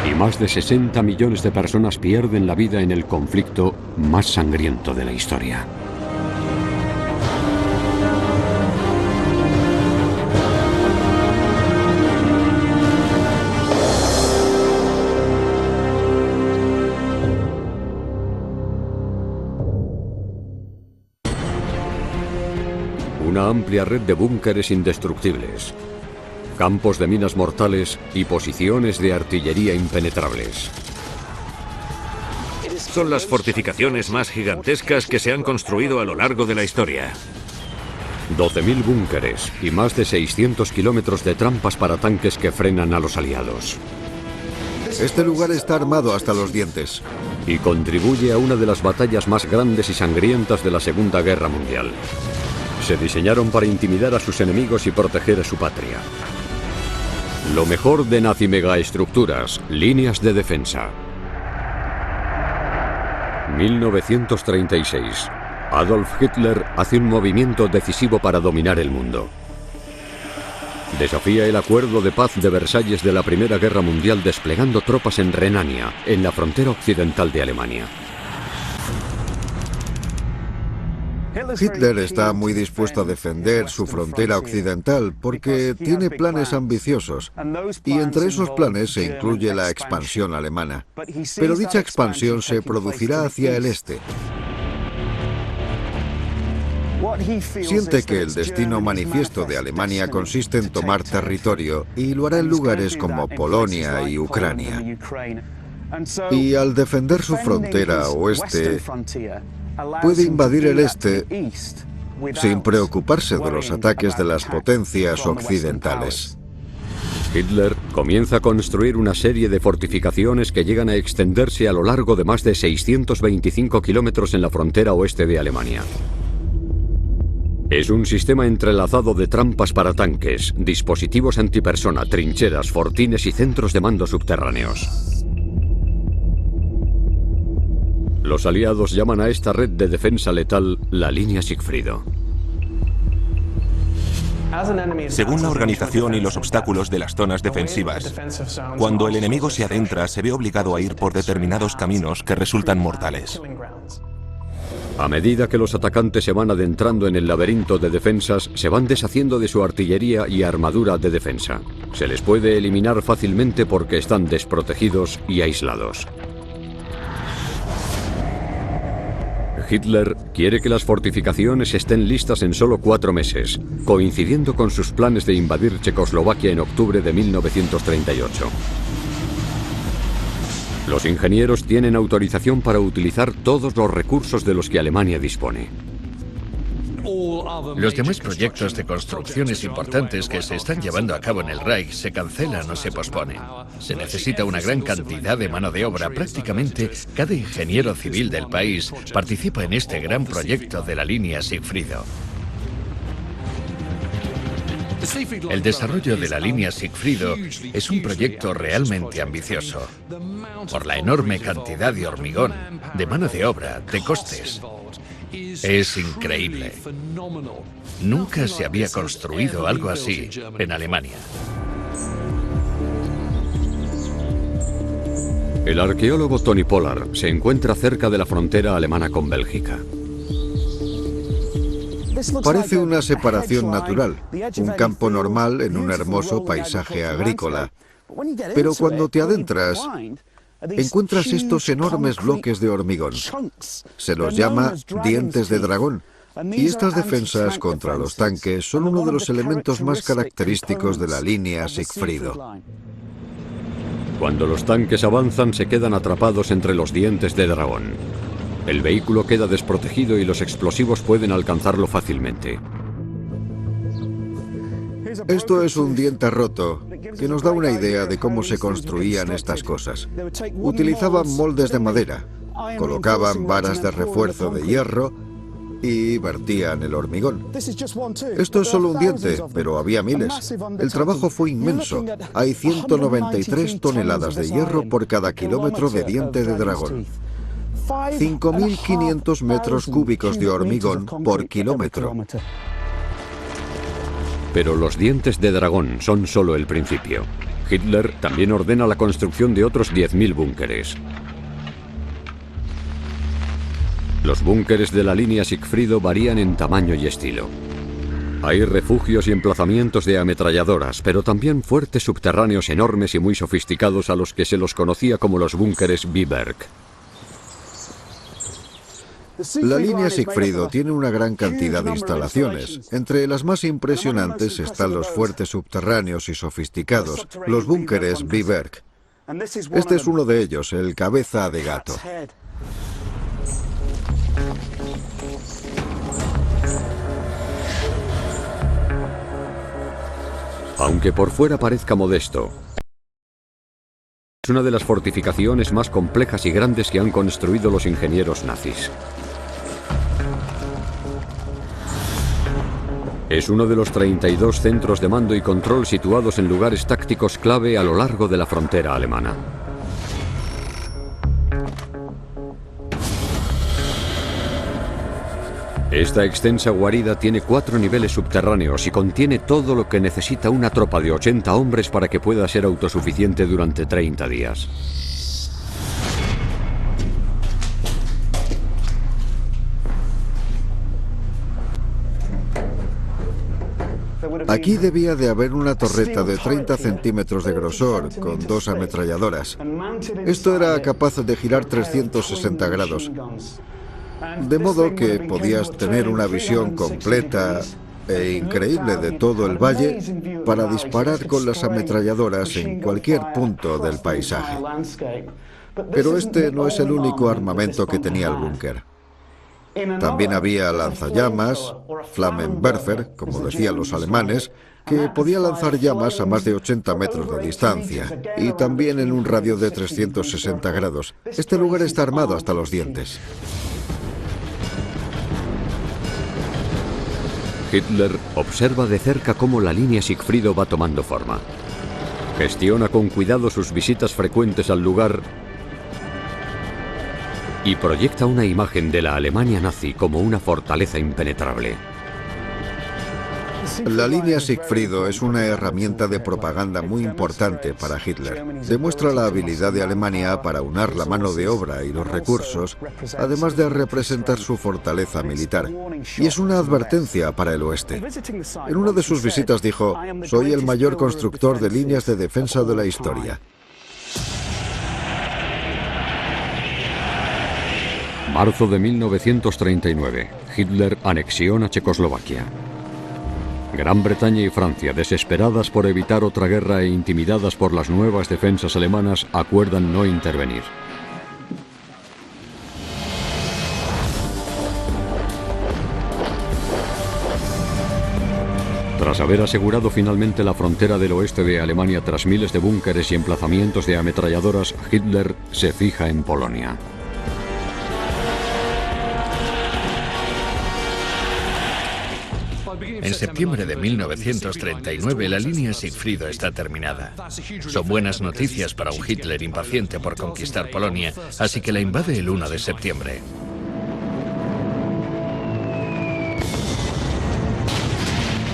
Y más de 60 millones de personas pierden la vida en el conflicto más sangriento de la historia. Una amplia red de búnkeres indestructibles, campos de minas mortales y posiciones de artillería impenetrables. Son las fortificaciones más gigantescas que se han construido a lo largo de la historia. 12.000 búnkeres y más de 600 kilómetros de trampas para tanques que frenan a los aliados. Este lugar está armado hasta los dientes. Y contribuye a una de las batallas más grandes y sangrientas de la Segunda Guerra Mundial. Se diseñaron para intimidar a sus enemigos y proteger a su patria. Lo mejor de nazi megaestructuras, líneas de defensa. 1936. Adolf Hitler hace un movimiento decisivo para dominar el mundo. Desafía el acuerdo de paz de Versalles de la Primera Guerra Mundial desplegando tropas en Renania, en la frontera occidental de Alemania. Hitler está muy dispuesto a defender su frontera occidental porque tiene planes ambiciosos, y entre esos planes se incluye la expansión alemana. Pero dicha expansión se producirá hacia el este. Siente que el destino manifiesto de Alemania consiste en tomar territorio, y lo hará en lugares como Polonia y Ucrania. Y al defender su frontera oeste, puede invadir el este sin preocuparse de los ataques de las potencias occidentales. Hitler comienza a construir una serie de fortificaciones que llegan a extenderse a lo largo de más de 625 kilómetros en la frontera oeste de Alemania. Es un sistema entrelazado de trampas para tanques, dispositivos antipersona, trincheras, fortines y centros de mando subterráneos. Los aliados llaman a esta red de defensa letal la línea Sigfrido. Según la organización y los obstáculos de las zonas defensivas, cuando el enemigo se adentra, se ve obligado a ir por determinados caminos que resultan mortales. A medida que los atacantes se van adentrando en el laberinto de defensas, se van deshaciendo de su artillería y armadura de defensa. Se les puede eliminar fácilmente porque están desprotegidos y aislados. Hitler quiere que las fortificaciones estén listas en solo 4 meses, coincidiendo con sus planes de invadir Checoslovaquia en octubre de 1938. Los ingenieros tienen autorización para utilizar todos los recursos de los que Alemania dispone. Los demás proyectos de construcciones importantes que se están llevando a cabo en el Reich se cancelan o se posponen. Se necesita una gran cantidad de mano de obra. Prácticamente cada ingeniero civil del país participa en este gran proyecto de la línea Sigfrido. El desarrollo de la línea Sigfrido es un proyecto realmente ambicioso, por la enorme cantidad de hormigón, de mano de obra, de costes. Es increíble. Nunca se había construido algo así en Alemania. El arqueólogo Tony Pollard se encuentra cerca de la frontera alemana con Bélgica. Parece una separación natural, un campo normal en un hermoso paisaje agrícola. Pero cuando te adentras, encuentras estos enormes bloques de hormigón. Se los llama dientes de dragón. Y estas defensas contra los tanques son uno de los elementos más característicos de la línea Sigfrido. Cuando los tanques avanzan, se quedan atrapados entre los dientes de dragón. El vehículo queda desprotegido y los explosivos pueden alcanzarlo fácilmente. Esto es un diente roto que nos da una idea de cómo se construían estas cosas. Utilizaban moldes de madera, colocaban varas de refuerzo de hierro y vertían el hormigón. Esto es solo un diente, pero había miles. El trabajo fue inmenso. Hay 193 toneladas de hierro por cada kilómetro de diente de dragón. 5.500 metros cúbicos de hormigón por kilómetro. Pero los dientes de dragón son solo el principio. Hitler también ordena la construcción de otros 10.000 búnkeres. Los búnkeres de la línea Sigfrido varían en tamaño y estilo. Hay refugios y emplazamientos de ametralladoras, pero también fuertes subterráneos enormes y muy sofisticados a los que se los conocía como los búnkeres Biberg. La línea Sigfrido tiene una gran cantidad de instalaciones. Entre las más impresionantes están los fuertes subterráneos y sofisticados, los búnkeres Biberg. Este es uno de ellos, el Cabeza de Gato. Aunque por fuera parezca modesto, es una de las fortificaciones más complejas y grandes que han construido los ingenieros nazis. Es uno de los 32 centros de mando y control situados en lugares tácticos clave a lo largo de la frontera alemana. Esta extensa guarida tiene 4 niveles subterráneos y contiene todo lo que necesita una tropa de 80 hombres para que pueda ser autosuficiente durante 30 días. Aquí debía de haber una torreta de 30 centímetros de grosor con 2 ametralladoras. Esto era capaz de girar 360 grados. De modo que podías tener una visión completa e increíble de todo el valle para disparar con las ametralladoras en cualquier punto del paisaje. Pero este no es el único armamento que tenía el búnker. También había lanzallamas, Flammenwerfer, como decían los alemanes, que podía lanzar llamas a más de 80 metros de distancia, y también en un radio de 360 grados. Este lugar está armado hasta los dientes. Hitler observa de cerca cómo la línea Sigfrido va tomando forma. Gestiona con cuidado sus visitas frecuentes al lugar y proyecta una imagen de la Alemania nazi como una fortaleza impenetrable. La línea Sigfrido es una herramienta de propaganda muy importante para Hitler. Demuestra la habilidad de Alemania para unar la mano de obra y los recursos, además de representar su fortaleza militar. Y es una advertencia para el oeste. En una de sus visitas dijo: "Soy el mayor constructor de líneas de defensa de la historia". Marzo de 1939. Hitler anexiona Checoslovaquia. Gran Bretaña y Francia, desesperadas por evitar otra guerra e intimidadas por las nuevas defensas alemanas, acuerdan no intervenir. Tras haber asegurado finalmente la frontera del oeste de Alemania tras miles de búnkeres y emplazamientos de ametralladoras, Hitler se fija en Polonia. En septiembre de 1939 la línea Sigfrido está terminada. Son buenas noticias para un Hitler impaciente por conquistar Polonia, así que la invade el 1 de septiembre.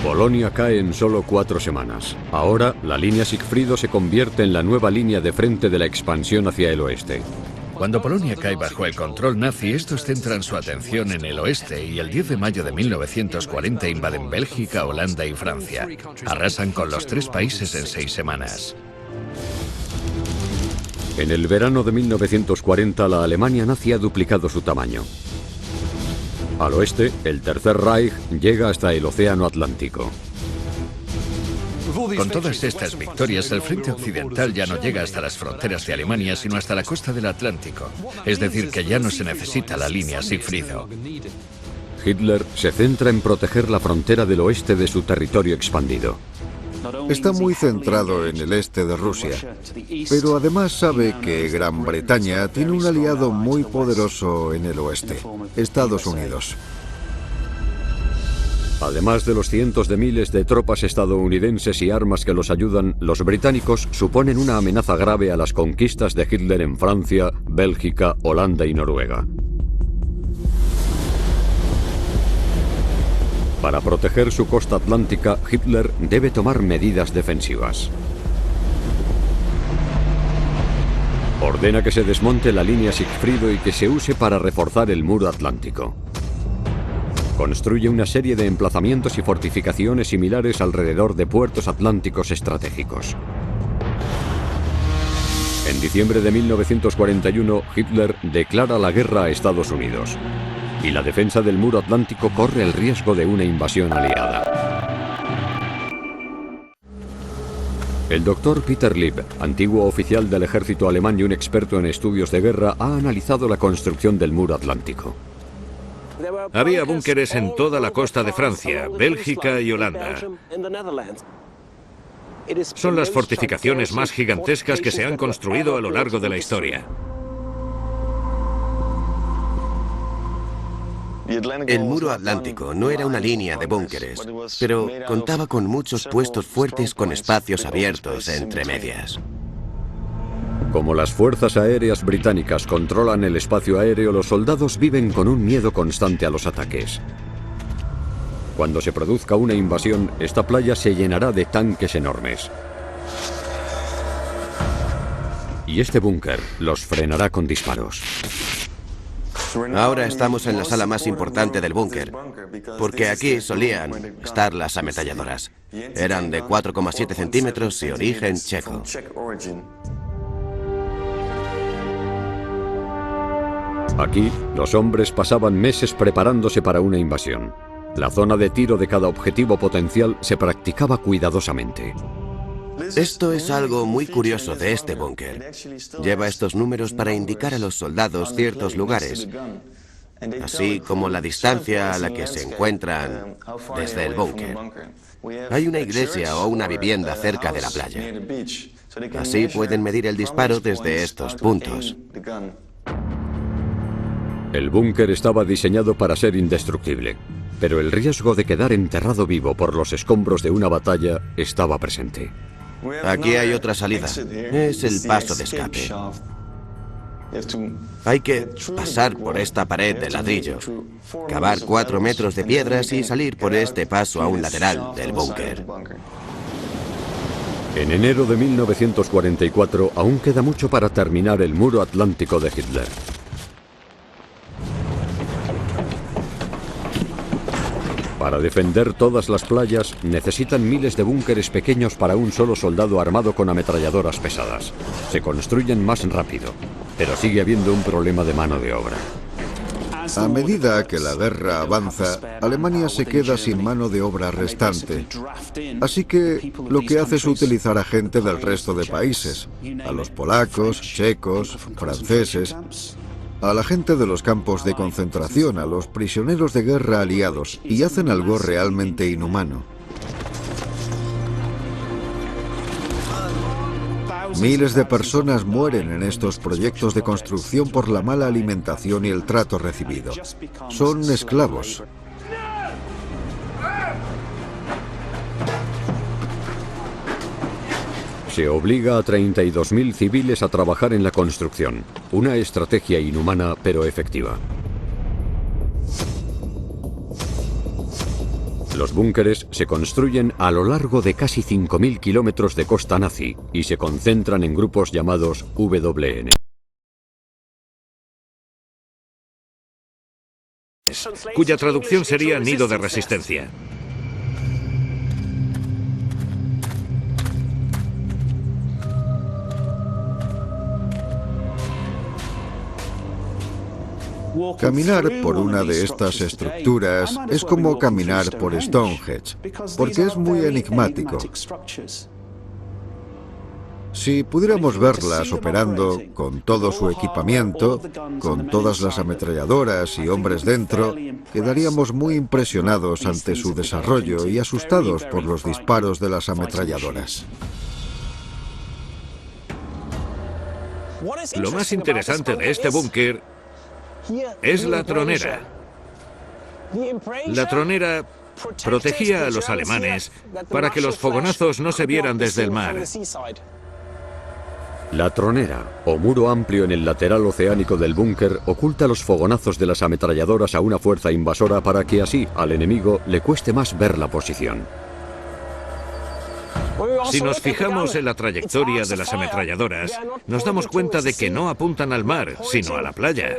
Polonia cae en solo 4 semanas. Ahora, la línea Sigfrido se convierte en la nueva línea de frente de la expansión hacia el oeste. Cuando Polonia cae bajo el control nazi, estos centran su atención en el oeste y el 10 de mayo de 1940 invaden Bélgica, Holanda y Francia. Arrasan con los 3 países en 6 semanas. En el verano de 1940, la Alemania nazi ha duplicado su tamaño. Al oeste, el Tercer Reich llega hasta el Océano Atlántico. Con todas estas victorias, el frente occidental ya no llega hasta las fronteras de Alemania, sino hasta la costa del Atlántico. Es decir, que ya no se necesita la línea Sigfrido. Hitler se centra en proteger la frontera del oeste de su territorio expandido. Está muy centrado en el este de Rusia, pero además sabe que Gran Bretaña tiene un aliado muy poderoso en el oeste, Estados Unidos. Además de los cientos de miles de tropas estadounidenses y armas que los ayudan, los británicos suponen una amenaza grave a las conquistas de Hitler en Francia, Bélgica, Holanda y Noruega. Para proteger su costa atlántica, Hitler debe tomar medidas defensivas. Ordena que se desmonte la línea Sigfrido y que se use para reforzar el muro atlántico. Construye una serie de emplazamientos y fortificaciones similares alrededor de puertos atlánticos estratégicos. En diciembre de 1941, Hitler declara la guerra a Estados Unidos. Y la defensa del muro atlántico corre el riesgo de una invasión aliada. El doctor Peter Lieb, antiguo oficial del ejército alemán y un experto en estudios de guerra, ha analizado la construcción del muro atlántico. Había búnkeres en toda la costa de Francia, Bélgica y Holanda. Son las fortificaciones más gigantescas que se han construido a lo largo de la historia. El muro atlántico no era una línea de búnkeres, pero contaba con muchos puestos fuertes con espacios abiertos entre medias. Como las fuerzas aéreas británicas controlan el espacio aéreo, los soldados viven con un miedo constante a los ataques. Cuando se produzca una invasión, esta playa se llenará de tanques enormes. Y este búnker los frenará con disparos. Ahora estamos en la sala más importante del búnker, porque aquí solían estar las ametralladoras. Eran de 4,7 centímetros y origen checo. Aquí, los hombres pasaban meses preparándose para una invasión. La zona de tiro de cada objetivo potencial se practicaba cuidadosamente. Esto es algo muy curioso de este búnker. Lleva estos números para indicar a los soldados ciertos lugares. así como la distancia a la que se encuentran desde el búnker. Hay una iglesia o una vivienda cerca de la playa. Así pueden medir el disparo desde estos puntos. El búnker estaba diseñado para ser indestructible, pero el riesgo de quedar enterrado vivo por los escombros de una batalla estaba presente. Aquí hay otra salida. Es el paso de escape. Hay que pasar por esta pared de ladrillo, cavar 4 metros de piedras y salir por este paso a un lateral del búnker. En enero de 1944 aún queda mucho para terminar el muro atlántico de Hitler. Para defender todas las playas necesitan miles de búnkeres pequeños para un solo soldado armado con ametralladoras pesadas. Se construyen más rápido, pero sigue habiendo un problema de mano de obra. A medida que la guerra avanza, Alemania se queda sin mano de obra restante. Así que lo que hace es utilizar a gente del resto de países, a los polacos, checos, franceses, a la gente de los campos de concentración, a los prisioneros de guerra aliados, y hacen algo realmente inhumano. Miles de personas mueren en estos proyectos de construcción por la mala alimentación y el trato recibido. Son esclavos. Se obliga a 32.000 civiles a trabajar en la construcción. Una estrategia inhumana pero efectiva. Los búnkeres se construyen a lo largo de casi 5.000 kilómetros de costa nazi y se concentran en grupos llamados WN. Cuya traducción sería nido de resistencia. Caminar por una de estas estructuras es como caminar por Stonehenge, porque es muy enigmático. Si pudiéramos verlas operando con todo su equipamiento, con todas las ametralladoras y hombres dentro, quedaríamos muy impresionados ante su desarrollo y asustados por los disparos de las ametralladoras. Lo más interesante de este búnker es la tronera. La tronera protegía a los alemanes para que los fogonazos no se vieran desde el mar. La tronera, o muro amplio en el lateral oceánico del búnker, oculta los fogonazos de las ametralladoras a una fuerza invasora para que así al enemigo le cueste más ver la posición. Si nos fijamos en la trayectoria de las ametralladoras, nos damos cuenta de que no apuntan al mar, sino a la playa.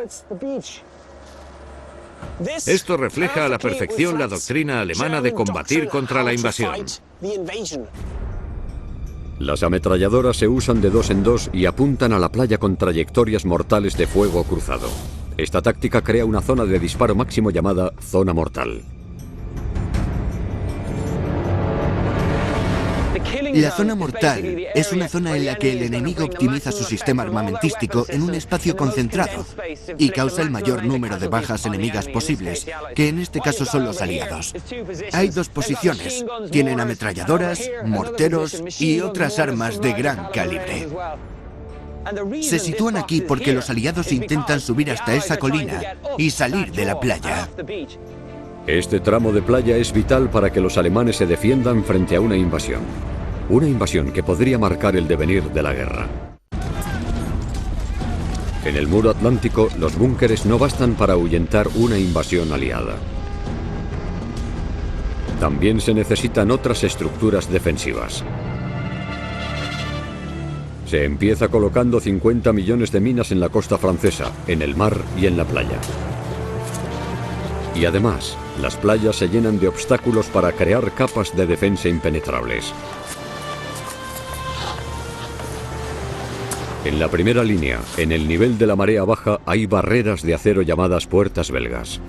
Esto refleja a la perfección la doctrina alemana de combatir contra la invasión. Las ametralladoras se usan de 2 en 2 y apuntan a la playa con trayectorias mortales de fuego cruzado. Esta táctica crea una zona de disparo máximo llamada zona mortal. La zona mortal es una zona en la que el enemigo optimiza su sistema armamentístico en un espacio concentrado y causa el mayor número de bajas enemigas posibles, que en este caso son los aliados. Hay 2 posiciones. Tienen ametralladoras, morteros y otras armas de gran calibre. Se sitúan aquí porque los aliados intentan subir hasta esa colina y salir de la playa. Este tramo de playa es vital para que los alemanes se defiendan frente a una invasión. Una invasión que podría marcar el devenir de la guerra. En el muro atlántico, los búnkeres no bastan para ahuyentar una invasión aliada. También se necesitan otras estructuras defensivas. Se empieza colocando 50 millones de minas en la costa francesa, en el mar y en la playa. Y además, las playas se llenan de obstáculos para crear capas de defensa impenetrables. En la primera línea, en el nivel de la marea baja, hay barreras de acero llamadas puertas belgas.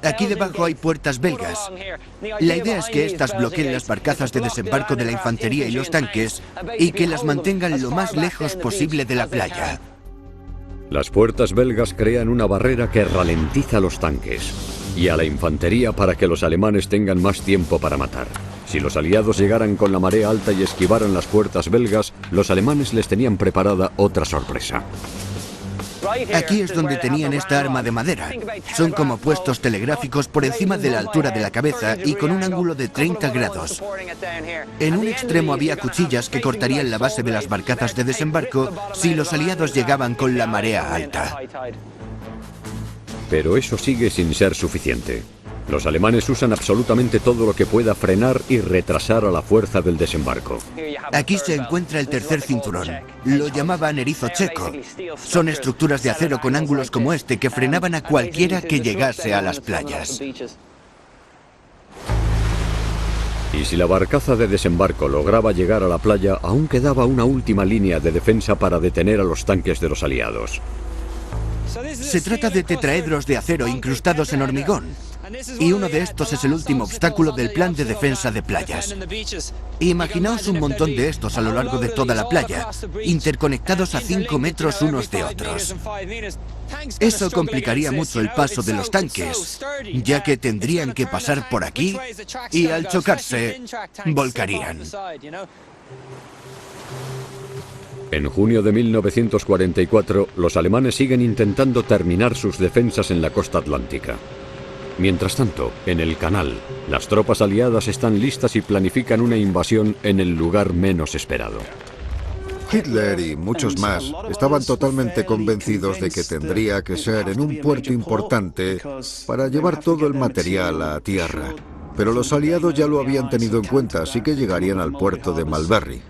Aquí debajo hay puertas belgas. La idea es que estas bloqueen las barcazas de desembarco de la infantería y los tanques y que las mantengan lo más lejos posible de la playa. Las puertas belgas crean una barrera que ralentiza los tanques y a la infantería para que los alemanes tengan más tiempo para matar. Si los aliados llegaran con la marea alta y esquivaran las puertas belgas, los alemanes les tenían preparada otra sorpresa. Aquí es donde tenían esta arma de madera. Son como puestos telegráficos por encima de la altura de la cabeza y con un ángulo de 30 grados. En un extremo había cuchillas que cortarían la base de las barcazas de desembarco si los aliados llegaban con la marea alta. Pero eso sigue sin ser suficiente. Los alemanes usan absolutamente todo lo que pueda frenar y retrasar a la fuerza del desembarco. Aquí se encuentra el tercer cinturón. Lo llamaban erizo checo. Son estructuras de acero con ángulos como este que frenaban a cualquiera que llegase a las playas. Y si la barcaza de desembarco lograba llegar a la playa, aún quedaba una última línea de defensa para detener a los tanques de los aliados. Se trata de tetraedros de acero incrustados en hormigón. Y uno de estos es el último obstáculo del plan de defensa de playas. Imaginaos un montón de estos a lo largo de toda la playa, interconectados a 5 metros unos de otros. Eso complicaría mucho el paso de los tanques, ya que tendrían que pasar por aquí y al chocarse, volcarían. En junio de 1944, los alemanes siguen intentando terminar sus defensas en la costa atlántica. Mientras tanto, en el canal, las tropas aliadas están listas y planifican una invasión en el lugar menos esperado. Hitler y muchos más estaban totalmente convencidos de que tendría que ser en un puerto importante para llevar todo el material a tierra. Pero los aliados ya lo habían tenido en cuenta, así que llegarían al puerto de Malberry.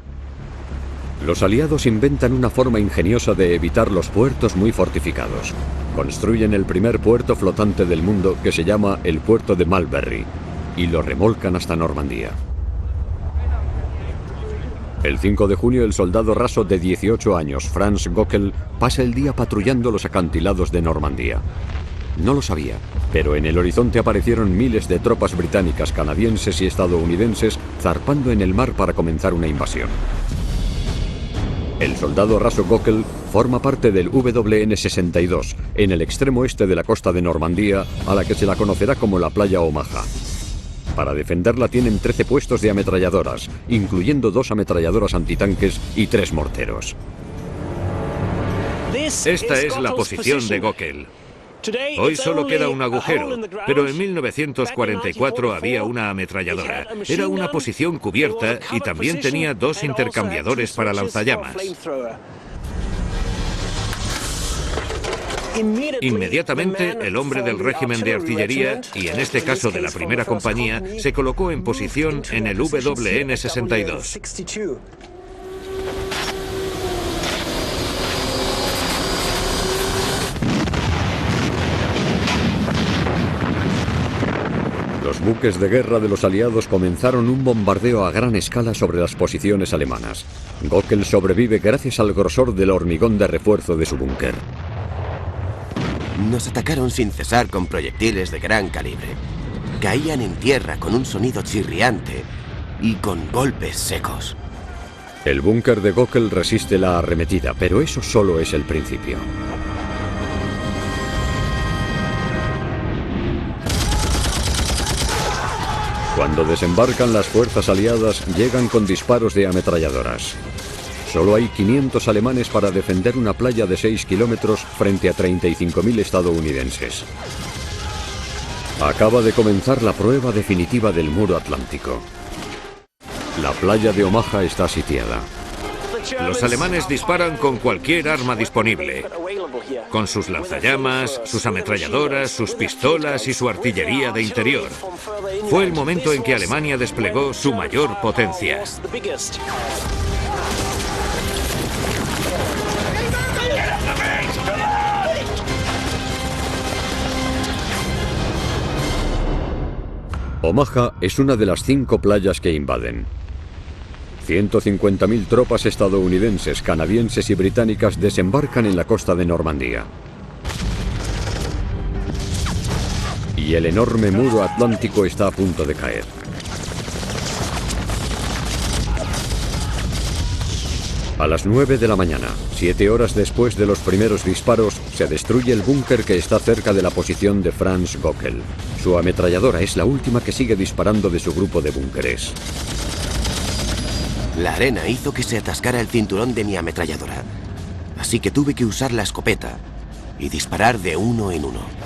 Los aliados inventan una forma ingeniosa de evitar los puertos muy fortificados. Construyen el primer puerto flotante del mundo, que se llama el puerto de Malberry, y lo remolcan hasta Normandía. El 5 de junio, el soldado raso de 18 años, Franz Göckel, pasa el día patrullando los acantilados de Normandía. No lo sabía, pero en el horizonte aparecieron miles de tropas británicas, canadienses y estadounidenses zarpando en el mar para comenzar una invasión. El soldado raso Göckel forma parte del WN-62, en el extremo este de la costa de Normandía, a la que se la conocerá como la playa Omaha. Para defenderla tienen 13 puestos de ametralladoras, incluyendo 2 ametralladoras antitanques y 3 morteros. Esta es la posición de Göckel. Hoy solo queda un agujero, pero en 1944 había una ametralladora. Era una posición cubierta y también tenía 2 intercambiadores para lanzallamas. Inmediatamente, el hombre del régimen de artillería, y en este caso de la primera compañía, se colocó en posición en el WN-62. Los buques de guerra de los aliados comenzaron un bombardeo a gran escala sobre las posiciones alemanas. Göckel sobrevive gracias al grosor del hormigón de refuerzo de su búnker. Nos atacaron sin cesar con proyectiles de gran calibre. Caían en tierra con un sonido chirriante y con golpes secos. El búnker de Göckel resiste la arremetida, pero eso solo es el principio. Cuando desembarcan las fuerzas aliadas, llegan con disparos de ametralladoras. Solo hay 500 alemanes para defender una playa de 6 kilómetros frente a 35.000 estadounidenses. Acaba de comenzar la prueba definitiva del muro atlántico. La playa de Omaha está sitiada. Los alemanes disparan con cualquier arma disponible, con sus lanzallamas, sus ametralladoras, sus pistolas y su artillería de interior. Fue el momento en que Alemania desplegó su mayor potencia. Omaha es una de las 5 playas que invaden. 150.000 tropas estadounidenses, canadienses y británicas desembarcan en la costa de Normandía. Y el enorme muro atlántico está a punto de caer. A las 9 de la mañana, 7 horas después de los primeros disparos, se destruye el búnker que está cerca de la posición de Franz Göckel. Su ametralladora es la última que sigue disparando de su grupo de búnkeres. La arena hizo que se atascara el cinturón de mi ametralladora, así que tuve que usar la escopeta y disparar de uno en uno.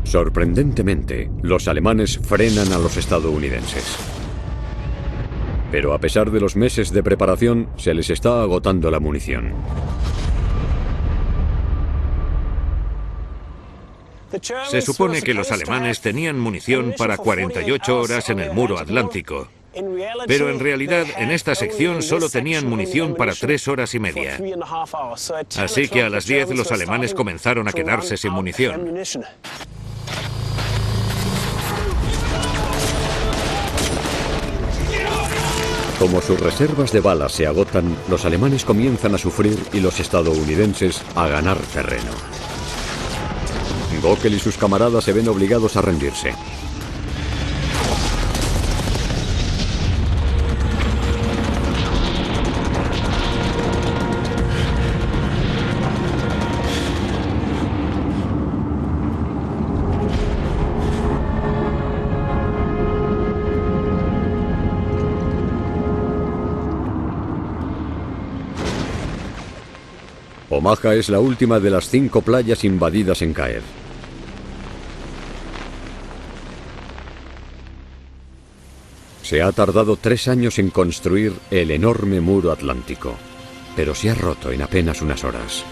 Sorprendentemente, los alemanes frenan a los estadounidenses. Pero a pesar de los meses de preparación, se les está agotando la munición. Se supone que los alemanes tenían munición para 48 horas en el muro atlántico. Pero en realidad, en esta sección solo tenían munición para 3 horas y media. Así que a las 10 los alemanes comenzaron a quedarse sin munición. Como sus reservas de balas se agotan, los alemanes comienzan a sufrir y los estadounidenses a ganar terreno. Göckel y sus camaradas se ven obligados a rendirse. Omaha es la última de las 5 playas invadidas en caer. Se ha tardado 3 años en construir el enorme muro atlántico, pero se ha roto en apenas unas horas.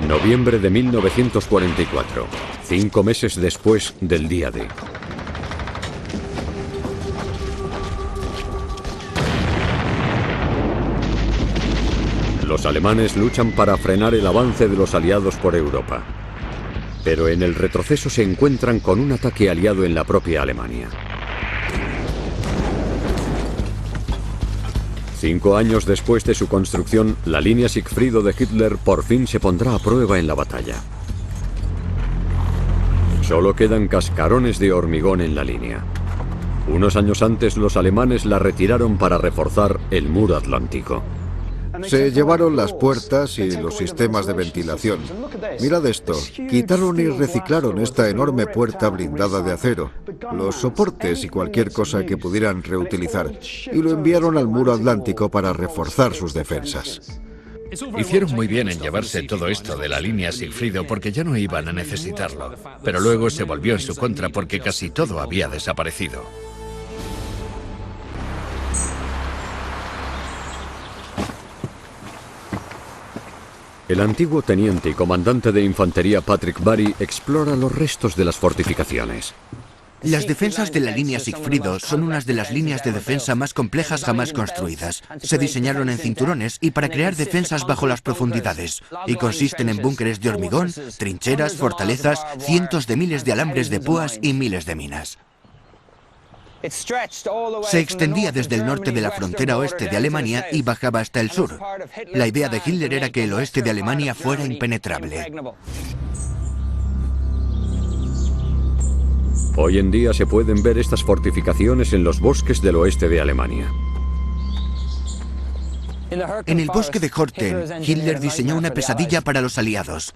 Noviembre de 1944, 5 meses después del día D. Los alemanes luchan para frenar el avance de los aliados por Europa. Pero en el retroceso se encuentran con un ataque aliado en la propia Alemania. 5 años después de su construcción, la línea Siegfriedo de Hitler por fin se pondrá a prueba en la batalla. Solo quedan cascarones de hormigón en la línea. Unos años antes los alemanes la retiraron para reforzar el muro atlántico. Se llevaron las puertas y los sistemas de ventilación. Mirad esto, quitaron y reciclaron esta enorme puerta blindada de acero, los soportes y cualquier cosa que pudieran reutilizar, y lo enviaron al muro atlántico para reforzar sus defensas. Hicieron muy bien en llevarse todo esto de la línea Siegfriedo porque ya no iban a necesitarlo, pero luego se volvió en su contra porque casi todo había desaparecido. El antiguo teniente y comandante de infantería Patrick Barry explora los restos de las fortificaciones. Las defensas de la línea Siegfriedo son unas de las líneas de defensa más complejas jamás construidas. Se diseñaron en cinturones y para crear defensas bajo las profundidades, y consisten en búnkeres de hormigón, trincheras, fortalezas, cientos de miles de alambres de púas y miles de minas. Se extendía desde el norte de la frontera oeste de Alemania y bajaba hasta el sur. La idea de Hitler era que el oeste de Alemania fuera impenetrable. Hoy en día se pueden ver estas fortificaciones en los bosques del oeste de Alemania. En el bosque de Horten, Hitler diseñó una pesadilla para los aliados.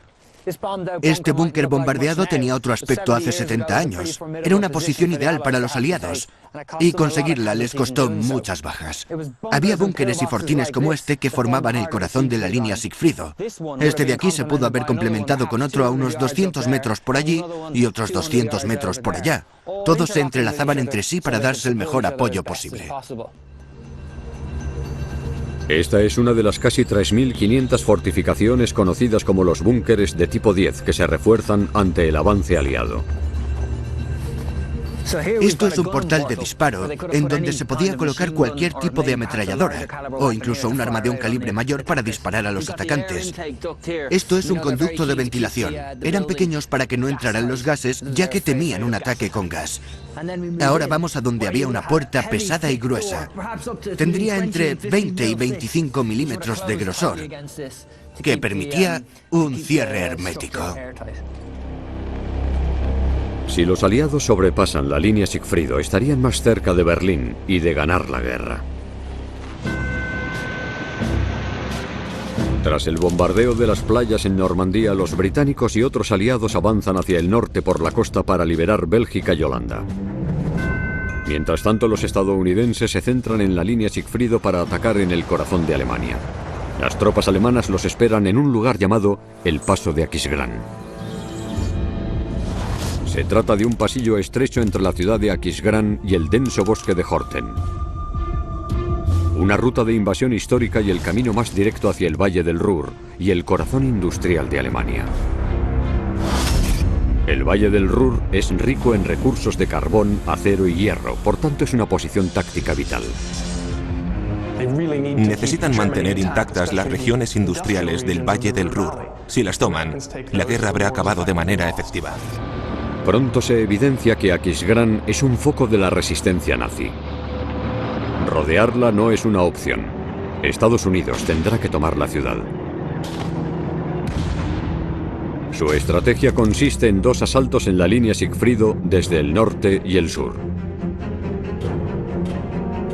Este búnker bombardeado tenía otro aspecto hace 70 años. Era una posición ideal para los aliados, y conseguirla les costó muchas bajas. Había búnkeres y fortines como este que formaban el corazón de la línea Siegfriedo. Este de aquí se pudo haber complementado con otro a unos 200 metros por allí y otros 200 metros por allá. Todos se entrelazaban entre sí para darse el mejor apoyo posible. Esta es una de las casi 3.500 fortificaciones conocidas como los búnkeres de tipo 10 que se refuerzan ante el avance aliado. Esto es un portal de disparo en donde se podía colocar cualquier tipo de ametralladora o incluso un arma de un calibre mayor para disparar a los atacantes. Esto es un conducto de ventilación. Eran pequeños para que no entraran los gases, ya que temían un ataque con gas. Ahora vamos a donde había una puerta pesada y gruesa. Tendría entre 20 y 25 milímetros de grosor, que permitía un cierre hermético. Si los aliados sobrepasan la línea Sigfrido, estarían más cerca de Berlín y de ganar la guerra. Tras el bombardeo de las playas en Normandía, los británicos y otros aliados avanzan hacia el norte por la costa para liberar Bélgica y Holanda. Mientras tanto, los estadounidenses se centran en la línea Sigfrido para atacar en el corazón de Alemania. Las tropas alemanas los esperan en un lugar llamado el Paso de Aquisgrán. Se trata de un pasillo estrecho entre la ciudad de Aquisgrán y el denso bosque de Horten. Una ruta de invasión histórica y el camino más directo hacia el Valle del Ruhr y el corazón industrial de Alemania. El Valle del Ruhr es rico en recursos de carbón, acero y hierro, por tanto es una posición táctica vital. Necesitan mantener intactas las regiones industriales del Valle del Ruhr. Si las toman, la guerra habrá acabado de manera efectiva. Pronto se evidencia que Aquisgrán es un foco de la resistencia nazi. Rodearla no es una opción. Estados Unidos tendrá que tomar la ciudad. Su estrategia consiste en 2 asaltos en la línea Sigfrido desde el norte y el sur.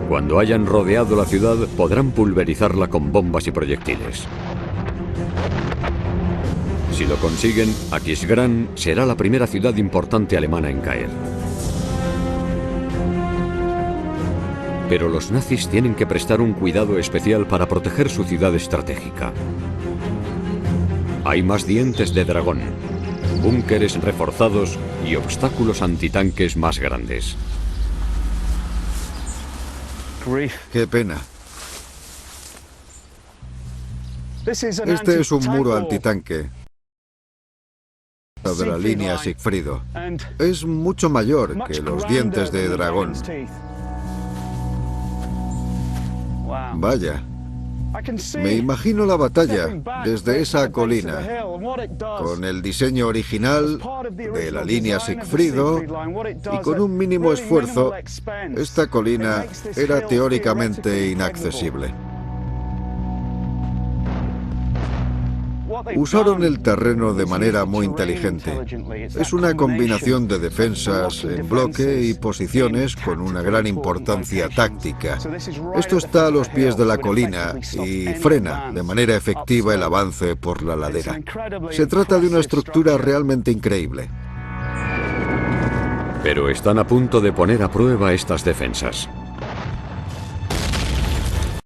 Cuando hayan rodeado la ciudad, podrán pulverizarla con bombas y proyectiles. Si lo consiguen, Aquisgrán será la primera ciudad importante alemana en caer. Pero los nazis tienen que prestar un cuidado especial para proteger su ciudad estratégica. Hay más dientes de dragón, búnkeres reforzados y obstáculos antitanques más grandes. Qué pena. Este es un muro antitanque de la línea Sigfrido. Es mucho mayor que los dientes de dragón. Vaya. Me imagino la batalla desde esa colina, con el diseño original de la línea Sigfrido, y con un mínimo esfuerzo, esta colina era teóricamente inaccesible. Usaron el terreno de manera muy inteligente. Es una combinación de defensas en bloque y posiciones con una gran importancia táctica. Esto está a los pies de la colina y frena de manera efectiva el avance por la ladera. Se trata de una estructura realmente increíble. Pero están a punto de poner a prueba estas defensas.